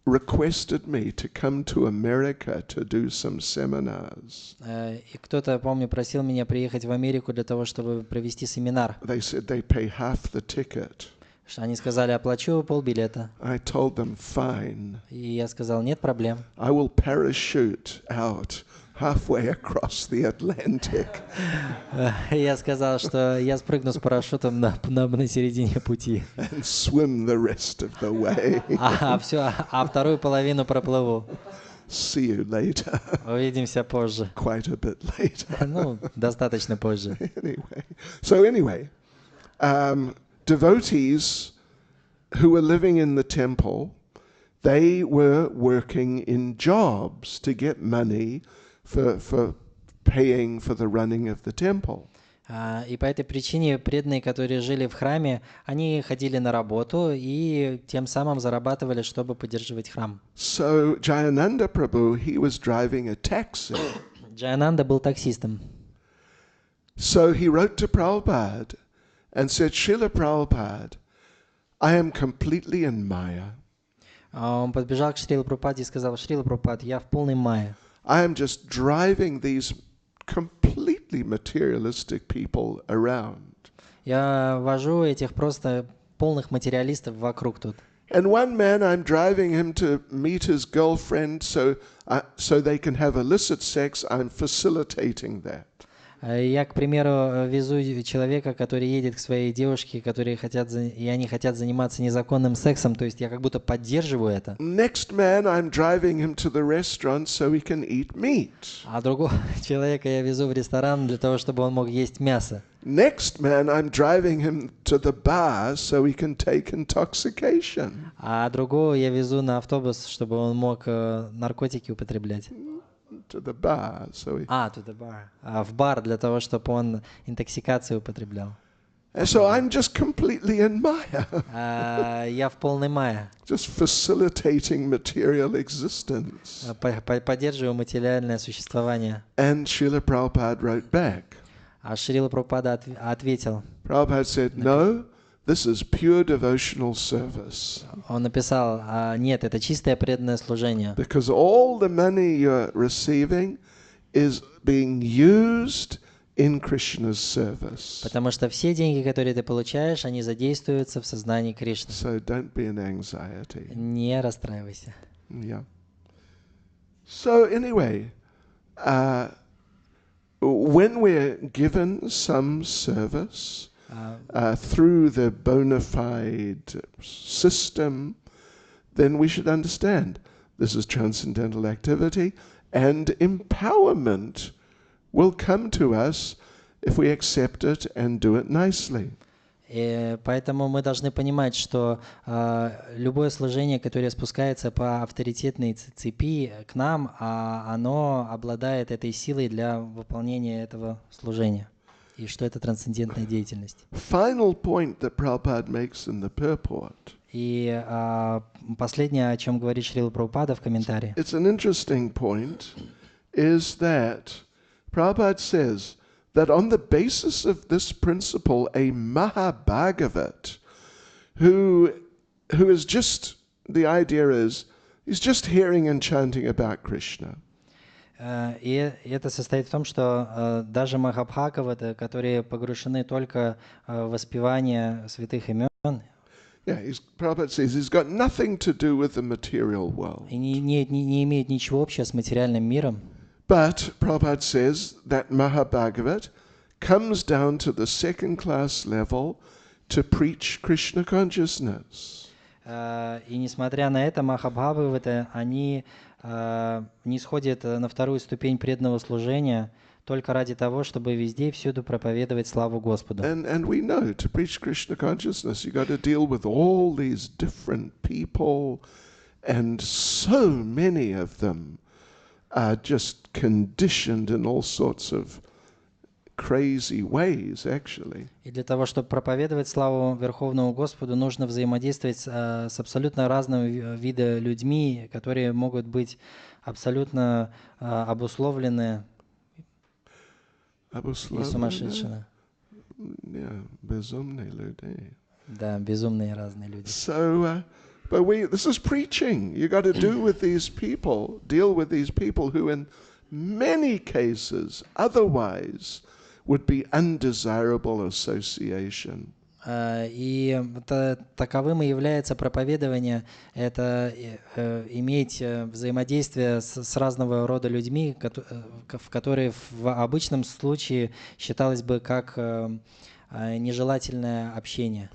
requested me to come to America to do some seminars. И кто-то, помню, просил меня приехать в Америку для того, чтобы провести семинар. They said they pay half the ticket. Они сказали, оплачу полбилета. I told them, fine. И я сказал, нет проблем. I will parachute out halfway across the Atlantic. Я сказал, что я спрыгну с парашютом на середине пути. And swim the rest of the way. А вторую половину проплыву. See you later. Увидимся позже. Quite a bit later. Ну, достаточно позже. Anyway, devotees who were living in the temple, they were working in jobs to get money for paying for the running of the temple. И по этой причине преданные, которые жили в храме, они ходили на работу и тем самым зарабатывали, чтобы поддерживать храм. So Jayananda Prabhu, he was driving a taxi. Джаянанда был таксистом. So he wrote to Prabhupada and said, Srila Prabhupada, I am completely in Maya. Он подбежал к Шриле Прабхупаде и сказал, Шрила Прабхупад, я в полной майе. I am just driving these completely materialistic people around. Я вожу этих просто полных материалистов вокруг тут. And one man, I'm driving him to meet his girlfriend so they can have illicit sex. I'm facilitating that. Я, к примеру, везу человека, который едет к своей девушке, и они хотят заниматься незаконным сексом, то есть я как будто поддерживаю это. Next man, I'm driving him to the restaurant so he can eat meat. А другого человека я везу в ресторан для того, чтобы он мог есть мясо. Next man, I'm driving him to the bar so he can take intoxication. А другого я везу на автобус, чтобы он мог наркотики употреблять. To the bar, so he... to the bar. В бар для того, чтобы он интоксикацию употреблял. And so I'm just completely in Maya. Я в полной майе. Just facilitating material existence. Поддерживаю материальное существование. And Srila Prabhupada wrote back. А Шрила Прабхупада ответил. Prabhupada said, no, this is pure devotional service. Он написал, нет, это чистое преданное служение. Because all the money you're receiving is being used in Krishna's service. Потому что все деньги, которые ты получаешь, они задействуются в сознании Кришны. So don't be in anxiety. Не расстраивайся. Yeah. So anyway, when we're given some service through the bona fide system, then we should understand this is transcendental activity, and empowerment will come to us if we accept it and do it nicely. И поэтому мы должны понимать, что любое служение, которое спускается по авторитетной цепи к нам, оно обладает этой силой для выполнения этого служения. И что это трансцендентная деятельность. Final point that Prabhupada makes in the purport. И последнее, о чем говорит Шрила Прабхупада в комментарии. It's an interesting point, is that Prabhupada says that on the basis of this principle, a Mahabhagavat, who is just, the idea is, he's just hearing and chanting about Krishna. И это состоит в том, что даже Махабхагаваты, которые погружены только в воспевание святых имен, Yeah, Prabhupada says he's got nothing to do with the material world. и не имеют ничего общего с материальным миром. But Prabhupada says that Mahabhagavat comes down to the second class level to preach Krishna consciousness. И несмотря на это, Махабхагаваты, они не сходят на вторую ступень преданного служения только ради того, чтобы везде и всюду проповедовать славу Господу. And we know to preach Krishna consciousness, you got to deal with all these different people, and so many of them are just conditioned in all sorts of crazy ways, actually. И для того, чтобы проповедовать славу Верховному Господу, нужно взаимодействовать с абсолютно разным видом людьми, которые могут быть абсолютно обусловлены и сумасшедшими. Yeah, безумные люди. Да, безумные разные люди. So, but this is preaching. You got to do with these people, deal with these people who in many cases otherwise would be undesirable association. И таковым и является проповедование, это иметь взаимодействие с разного рода людьми, в которые в обычном случае считалось бы как нежелательное общение.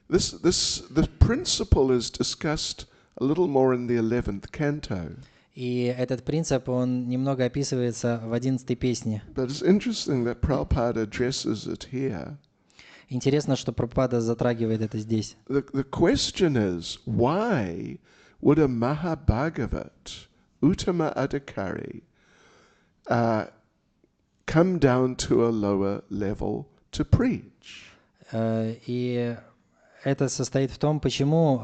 The principle is discussed a little more in the 11th canto. И этот принцип, он немного описывается в 11-й песне. But it's interesting that Prabhupada addresses it here. Интересно, что Прабхупада затрагивает это здесь. The question is, why would a Mahabhagavat, Uttama Adhikari, come down to a lower level to preach? И это состоит в том, почему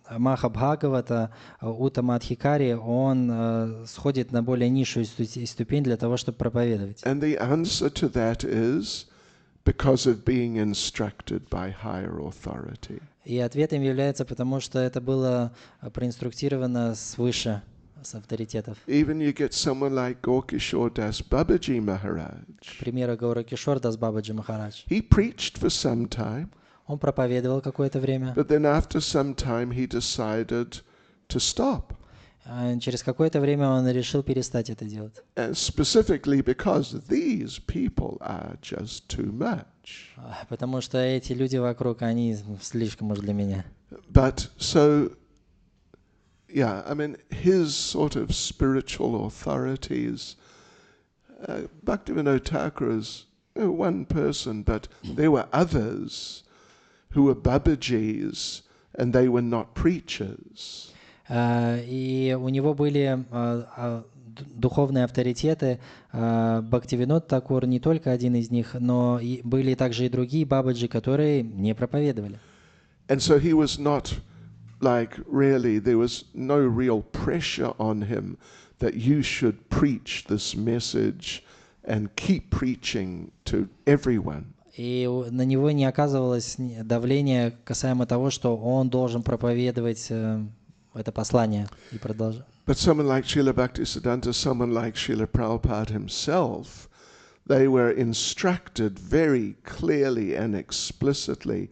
Махабхагавата, Уттама Адхикари, он сходит на более низшую ступень для того, чтобы проповедовать. And the answer to that is because of being instructed by higher authority. И ответом является, потому что это было проинструктировано свыше, с авторитетов. Even you get someone like Gaurkishore Das Babaji Maharaj. К примеру, Гауракишор Дас Бабаджи Махарадж. He preached for some time. Он проповедовал какое-то время. But then after some time he decided to stop. Через какое-то время он решил перестать это делать. And specifically because these people are just too much. Потому что эти люди вокруг, они слишком уж для меня. But so, yeah, I mean, his sort of spiritual authorities, Bhaktivinoda Thakur is one person, but there were others who were Babajis and they were not preachers. И у него были духовные авторитеты. Бхактивинод Такур не только один из них, но были также и другие бабаджи, которые не проповедовали. And so he was not like really, there was no real pressure on him that you should preach this message and keep preaching to everyone. И на него не оказывалось давления касаемо того, что он должен проповедовать это послание и продолжать. But someone like Srila Bhaktisiddhanta, someone like Srila Prabhupada himself, they were instructed very clearly and explicitly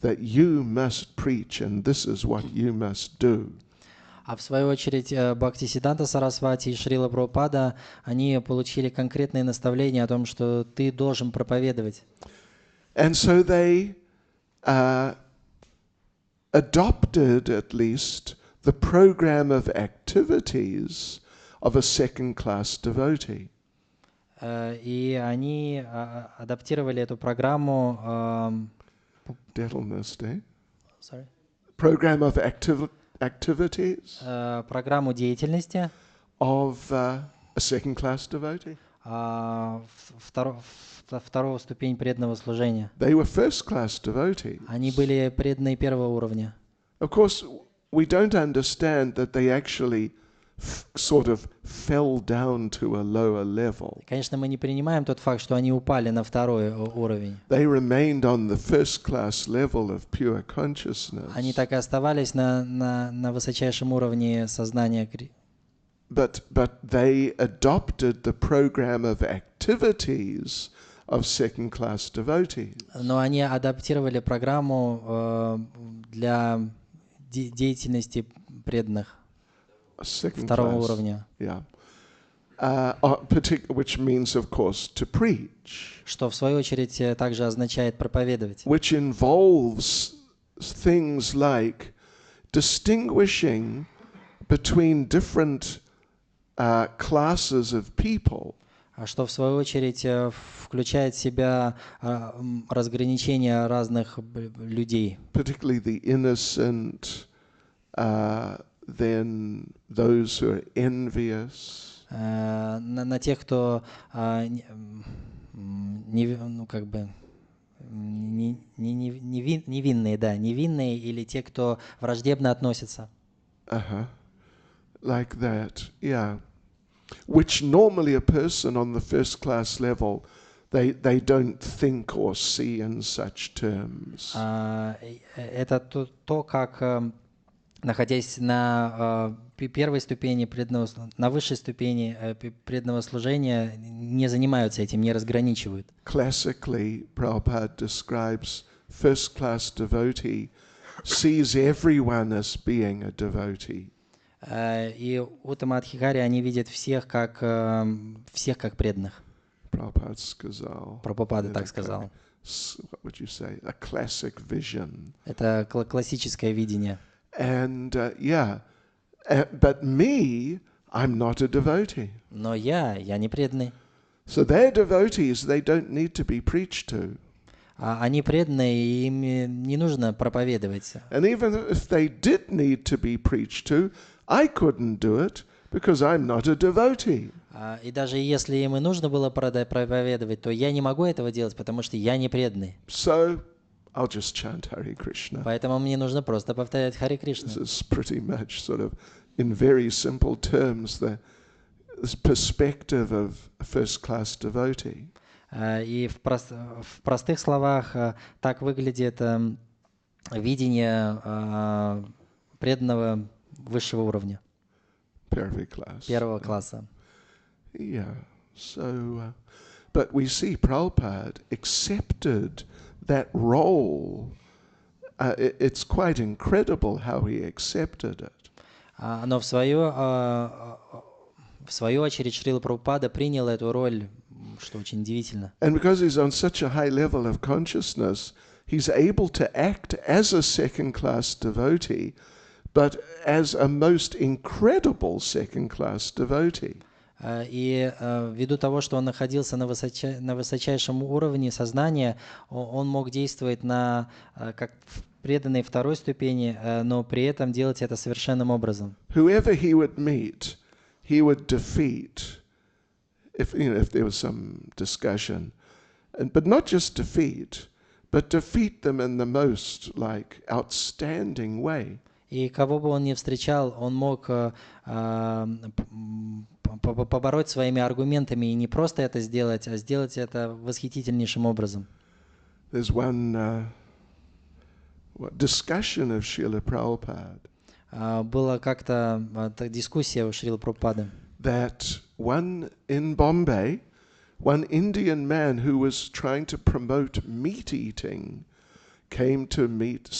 that you must preach and this is what you must do. А в свою очередь Бхактисиддханта Сарасвати и Шрила Прабхупада, они получили конкретные наставления о том, что ты должен проповедовать. And so they adopted at least the program of activities of a second-class devotee. И они адаптировали эту программу Detilness, Sorry. program of activities Программу деятельности of a second-class devotee. второго ступень преданного служения. They were first-class devotees. Они были преданные первого уровня. Of course, we don't understand that they actually sort of fell down to a lower level. Конечно, мы не принимаем тот факт, что они упали на второй уровень. They remained on the first-class level of pure consciousness. Они так и оставались на высочайшем уровне сознания. But they adopted the program of activities of second-class devotees. Но они адаптировали программу для деятельности преданных второго уровня. Yeah. Which means, of course, to preach. Что в свою очередь также означает проповедовать. Which involves things like distinguishing between different classes of people. Что в свою очередь включает в себя разграничение разных людей. Particularly the innocent, then those who are envious. На тех, кто невинные или те, кто враждебно относятся. Like that, yeah. Which normally a person on the first class level, they don't think or see in such terms. Это то, как, находясь на первой ступени преданного, на высшей ступени преданного служения, не занимаются этим, не разграничивают. Classically, Prabhupada describes first class devotee sees everyone as being a devotee. И Уттама Адхикари они видят всех как преданных. Прабхупада так сказал. What would you say? A classic vision. Это классическое видение. And but me, I'm not a devotee. Но я не преданный. So they're devotees. They don't need to be preached to. Они преданные, и им не нужно проповедовать. And even if they did need to be preached to, I couldn't do it because I'm not a devotee. И даже если им и нужно было проповедовать, то я не могу этого делать, потому что я не преданный. So I'll just chant Hare Krishna. Поэтому мне нужно просто повторять Харе Кришна. This is pretty much sort of, in very simple terms, the perspective of a first-class devotee. И в простых словах так выглядит видение преданного высшего уровня, первого класса. Yeah. So, but we see Prabhupada accepted that role. It's quite incredible how he accepted it. Но в свою очередь Шрила Прабхупада принял эту роль, что очень удивительно. And because he's on such a high level of consciousness, he's able to act as a second-class devotee, but as a most incredible second-class devotee. И ввиду того, что он находился на высочайшем уровне сознания, он мог действовать как в преданной второй ступени, но при этом делать это совершенным образом. Whoever he would meet, he would defeat, if there was some discussion, but not just defeat, but defeat them in the most outstanding way. И кого бы он ни встречал, он мог побороть своими аргументами и не просто это сделать, а сделать это восхитительнейшим образом. There's one discussion of Srila Prabhupada. Была как-то дискуссия у Шрилы Прабхупады. That one in Bombay, one Indian man who was trying to promote meat eating came to visit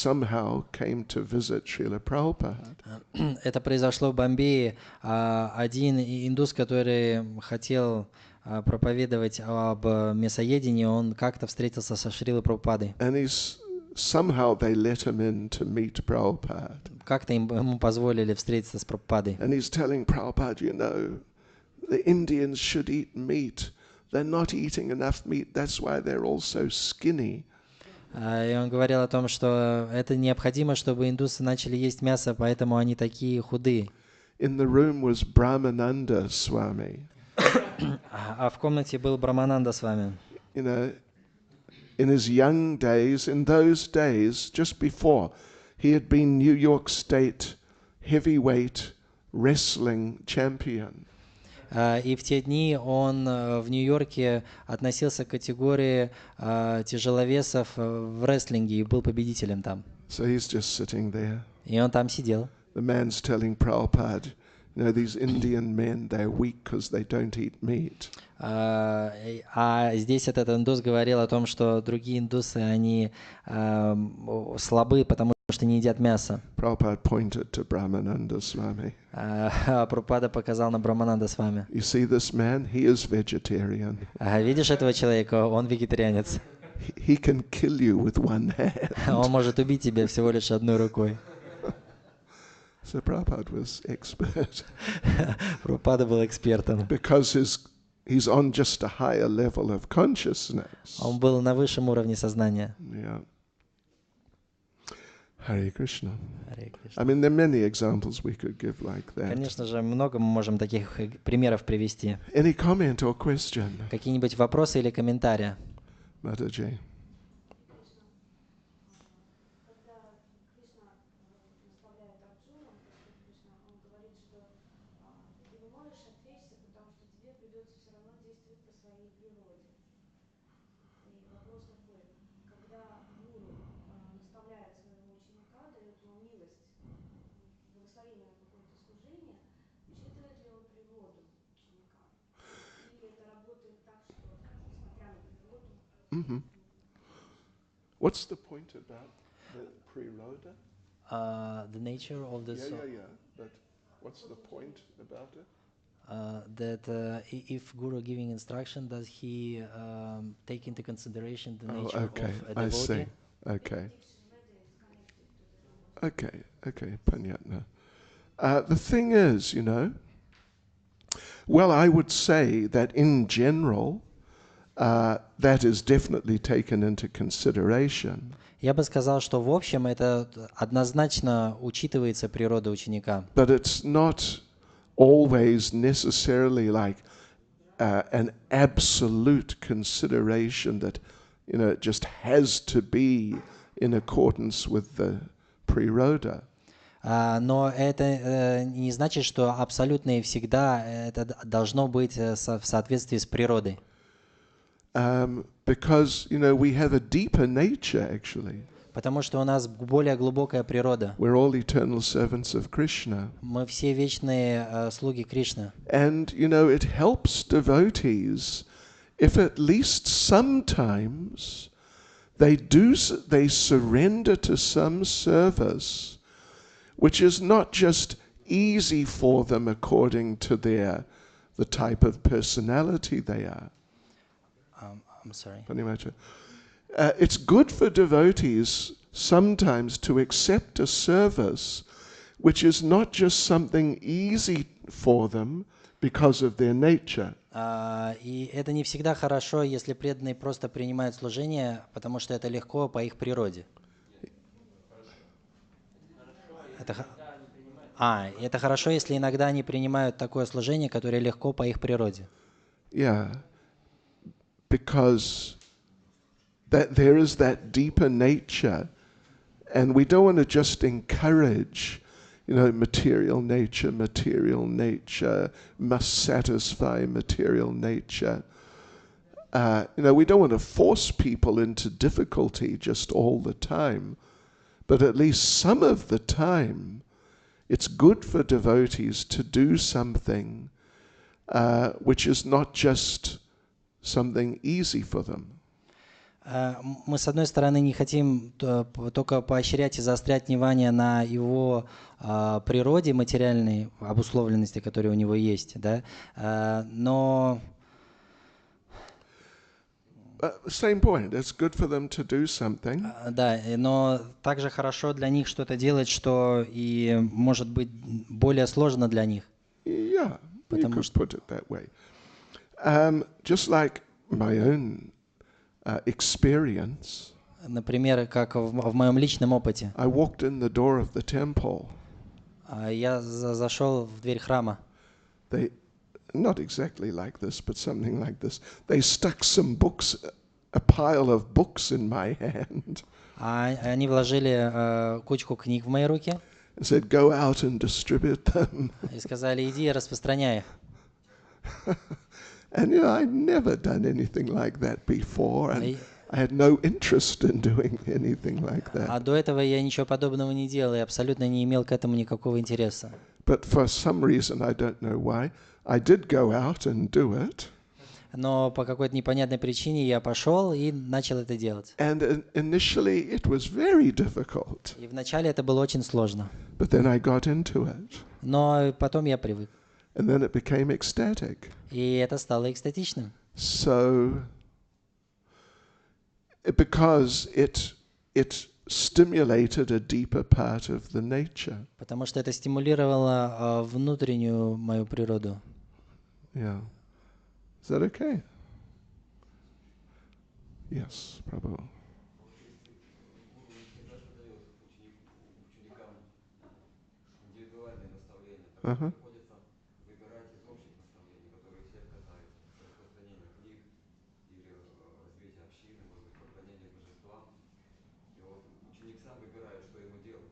Srila Prabhupada. Это произошло в Бомбее. Один индус, который хотел проповедовать об мясоедении, он как-то встретился со Шрилой Прабхупадой. And somehow they let him in to meet Prabhupada. Как-то ему позволили встретиться с Прабхупадой. And he's telling Prabhupada, the Indians should eat meat. They're not eating enough meat. That's why they're all so skinny. И он говорил о том, что это необходимо, чтобы индусы начали есть мясо, поэтому они такие худые. In the room was Brahmananda Swami. А в комнате был Брамананда с вами. You know, in his young days, in those days, just before, he had been New York State heavyweight wrestling champion. И в те дни он в Нью-Йорке относился к категории тяжеловесов в рестлинге и был победителем там. So he's just sitting there. И он там сидел. The man's telling Prabhupada, you know, these Indian men, they're weak because they don't eat meat. А здесь этот индус говорил о том, что другие индусы, они слабы, потому что не едят мясо. Prabhupada pointed to Brahmananda Swami. А Прабхупада показал на Брамананда с вами. You see this man? He is vegetarian. Видишь этого человека? Он вегетарианец. He can kill you with one hand. Он может убить тебя всего лишь одной рукой. So Prabhupada was expert. Прабхупада был экспертом. Because he's on just a higher level of consciousness. Он был на высшем уровне сознания. Yeah. Hare Krishna. Харе I Кришна. mean, there are many examples we could give like that. Конечно же, много мы можем таких примеров привести. Any comment or question, Какие-нибудь вопросы или комментарии? Mataji? Когда Кришна наставляет Арджуну, Господь Кришна, он говорит, что ты не можешь отвлечься, потому что тебе придется все равно действовать по своей природе. И вопрос такой, когда гуру наставляет своего ученика, дает ему милость, благословение на какое-то служение, учитывает ли он природу ученика? Или это работает так, что, несмотря на природу, Mm-hmm. What's the point about the pre-roda? The nature of the soul. Yeah. But what's the point about it? That if Guru giving instruction, does he take into consideration the nature Okay, of a I devotee? see. Okay. Okay, Panyatna. The thing is, you know, well, I would say that in general, that is definitely taken into consideration. Я бы сказал, что в общем это однозначно учитывается природа ученика. But it's not always necessarily like an absolute consideration that, you know, it just has to be in accordance with the pre-roda. Но это не значит, что абсолютно и всегда это должно быть в соответствии с природой. Because, you know, we have a deeper nature actually. Потому что у нас более глубокая природа. We're all eternal servants of Krishna. Мы все вечные слуги Кришны. And, you know, it helps devotees if at least sometimes they surrender to some service which is not just easy for them according to the type of personality they are. I'm sorry. It's good for devotees sometimes to accept a service which is not just something easy for them because of their nature. И это не всегда хорошо, если преданные просто принимают служение, потому что это легко по их природе. Это хорошо, если иногда они принимают такое служение, которое легко по их природе. Yeah, because that there is that deeper nature, and we don't want to just encourage, you know, material nature must satisfy material nature. You know, we don't want to force people into difficulty just all the time, but at least some of the time, it's good for devotees to do something which is not just something easy for them. Мы, с одной стороны, не хотим только поощрять и заострять внимание на его природе материальной обусловленности, которая у него есть, да? Но Same point. It's good for them to do something. да, но также хорошо для них что-то делать, что и может быть более сложно для них. Yeah, you Потому could что- put it that way. Just like my own experience, Например, как в моем личном опыте. I walked in the door of the temple. Я зашел в дверь храма. They, not exactly like this, but something like this. They stuck some books, a pile of books in my hand, Они вложили кучку книг в мои руки and said, "Go out and distribute them." и сказали, иди, распространяй их. And I'd never done anything like that before, and И- I had no interest in doing anything like А that. до этого я ничего подобного не делал и абсолютно не имел к этому никакого интереса. But for some reason, I don't know why, I did go out and do it. Но по какой-то непонятной причине я пошел и начал это делать. And initially, it was very difficult. И вначале это было очень сложно. But then I got into it, Но потом я привык. and then it became ecstatic. И это стало экстатичным. So, because it stimulated a deeper part of the nature. Потому что это стимулировало внутреннюю мою природу. Yeah. Is that okay? Yes, Prabhu. Гуру всегда же дает ученикам индивидуальные наставления. Так Uh-huh. приходится выбирать из общих наставлений, которые всех касаются. Распространение книг или развитие общины, может быть, поклонение божествам. И вот ученик сам выбирает, что ему делать.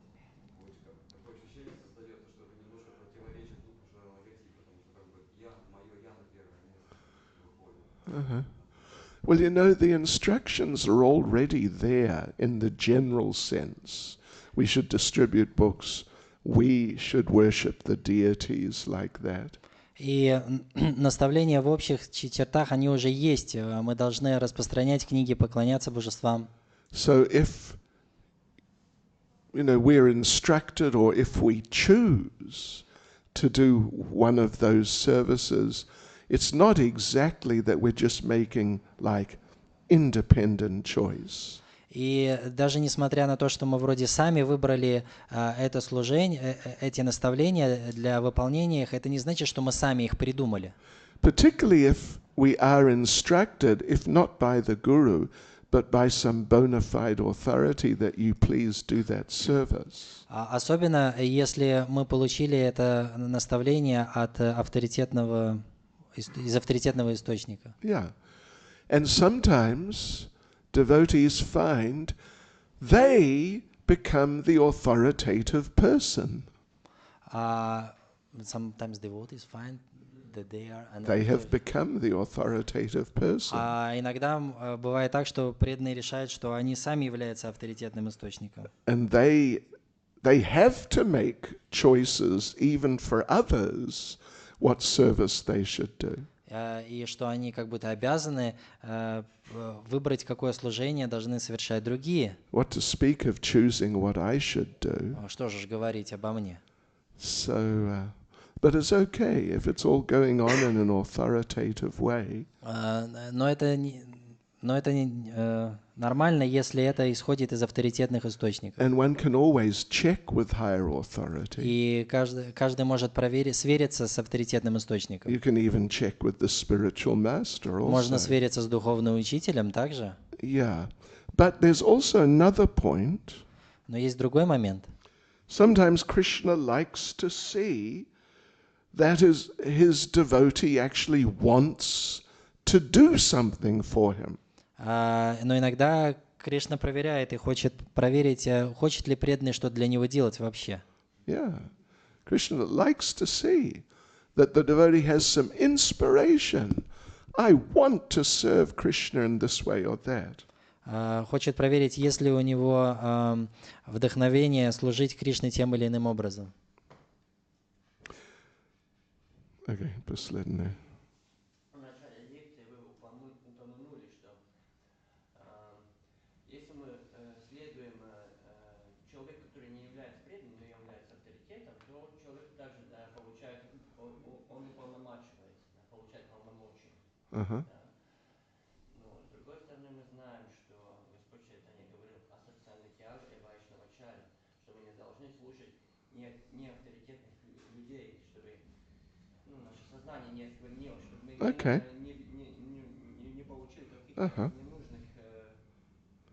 Такое ощущение создается, что это немножко противоречит духу шаранагати, потому что как бы мое я на первое место выходит. Uh-huh. Well, the instructions are already there in the general sense. We should distribute books. We should worship the deities like that. И наставления в общих чертах, они уже есть. Мы должны распространять книги, поклоняться божествам. So if we're instructed, or if we choose to do one of those services, it's not exactly that we're just making like independent choice. И даже несмотря на то, что мы вроде сами выбрали это служение, эти наставления для выполнения их, это не значит, что мы сами их придумали. Particularly if we are instructed, if not by the guru, but by some bona fide authority, that you please do that service. Особенно если мы получили это наставление от авторитетного, из авторитетного источника. Yeah. And sometimes devotees find they become the authoritative person. Sometimes devotees find that they are They have become the authoritative person. иногда бывает так, что преданные решают, что они сами являются авторитетным источником. And they have to make choices even for others what service they should do. И что они как будто обязаны выбрать, какое служение должны совершать другие. What to speak of choosing what I should do. Что же говорить обо мне? So, but it's okay if it's all going on in an authoritative way. Но это нормально, если это исходит из авторитетных источников. And one can always check with higher authority. И каждый может свериться с авторитетным источником. You can even check with the spiritual master Можно also. свериться с духовным учителем также. Yeah. But there's also another point. Но есть другой момент. Sometimes Krishna likes to see that his devotee actually wants to do something for him. Но иногда Кришна проверяет и хочет проверить, хочет ли преданный что для него делать вообще. Yeah. Krishna likes to see that the devotee has some inspiration. I want to serve Krishna in this way or that. Хочет проверить, есть ли у него вдохновение служить Кришне тем или иным образом. Okay, последний. В начале лекции вы упомянули, что если мы следуем человеку, который не является преданным, но является авторитетом, то человек также получает, он уполномачивается, получает полномочия. Uh-huh. Да. Но с другой стороны мы знаем, что Господь Чайтанья говорил о социальной тяге и вайшнавачаре, что мы не должны слушать не авторитетных людей, чтобы наше сознание не осквернилось, чтобы мы Okay. не получили каких-то Uh-huh.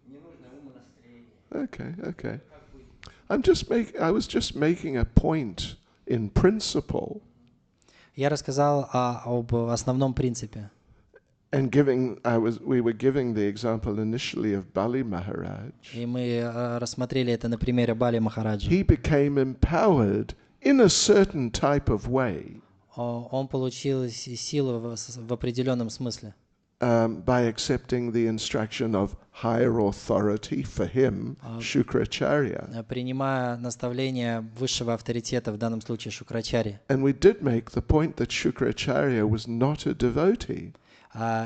ненужное Okay, okay. Как быть? I was just making a point in principle Я рассказал об основном принципе. and we were giving the example initially of Bali Maharaj. И мы рассмотрели это на примере Бали Махараджа. He became empowered in a certain type of way Он получил силу в определенном смысле. by accepting the instruction of higher authority for him, Shukracharya. Принимая наставление высшего авторитета, в данном случае Шукрачари. And we did make the point that Shukracharya was not a devotee.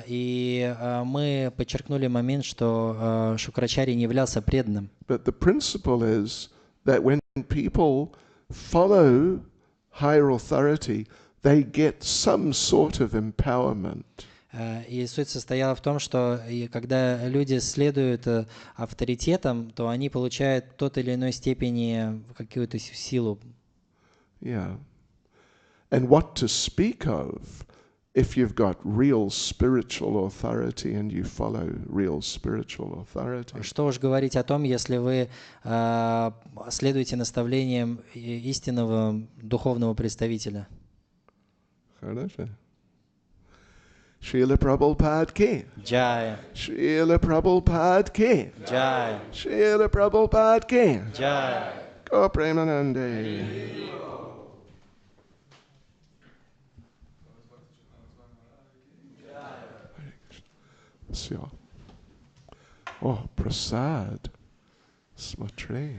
И мы подчеркнули момент, что Шукрачари не являлся преданным. But the principle is that when people follow higher authority, they get some sort of empowerment. И суть состояла в том, что когда люди следуют авторитетам, то они получают в той или иной степени какую-то силу. Yeah. And what to speak of if you've got real spiritual authority and you follow real spiritual authority. Что уж говорить о том, если вы следуете наставлениям истинного духовного представителя. Хорошо. Srila Prabhupada ki. Джая, Srila Prabhupada ki. джая, Srila Prabhupada ki. джая. Go Premanande. Все. О, прасад. Смотри.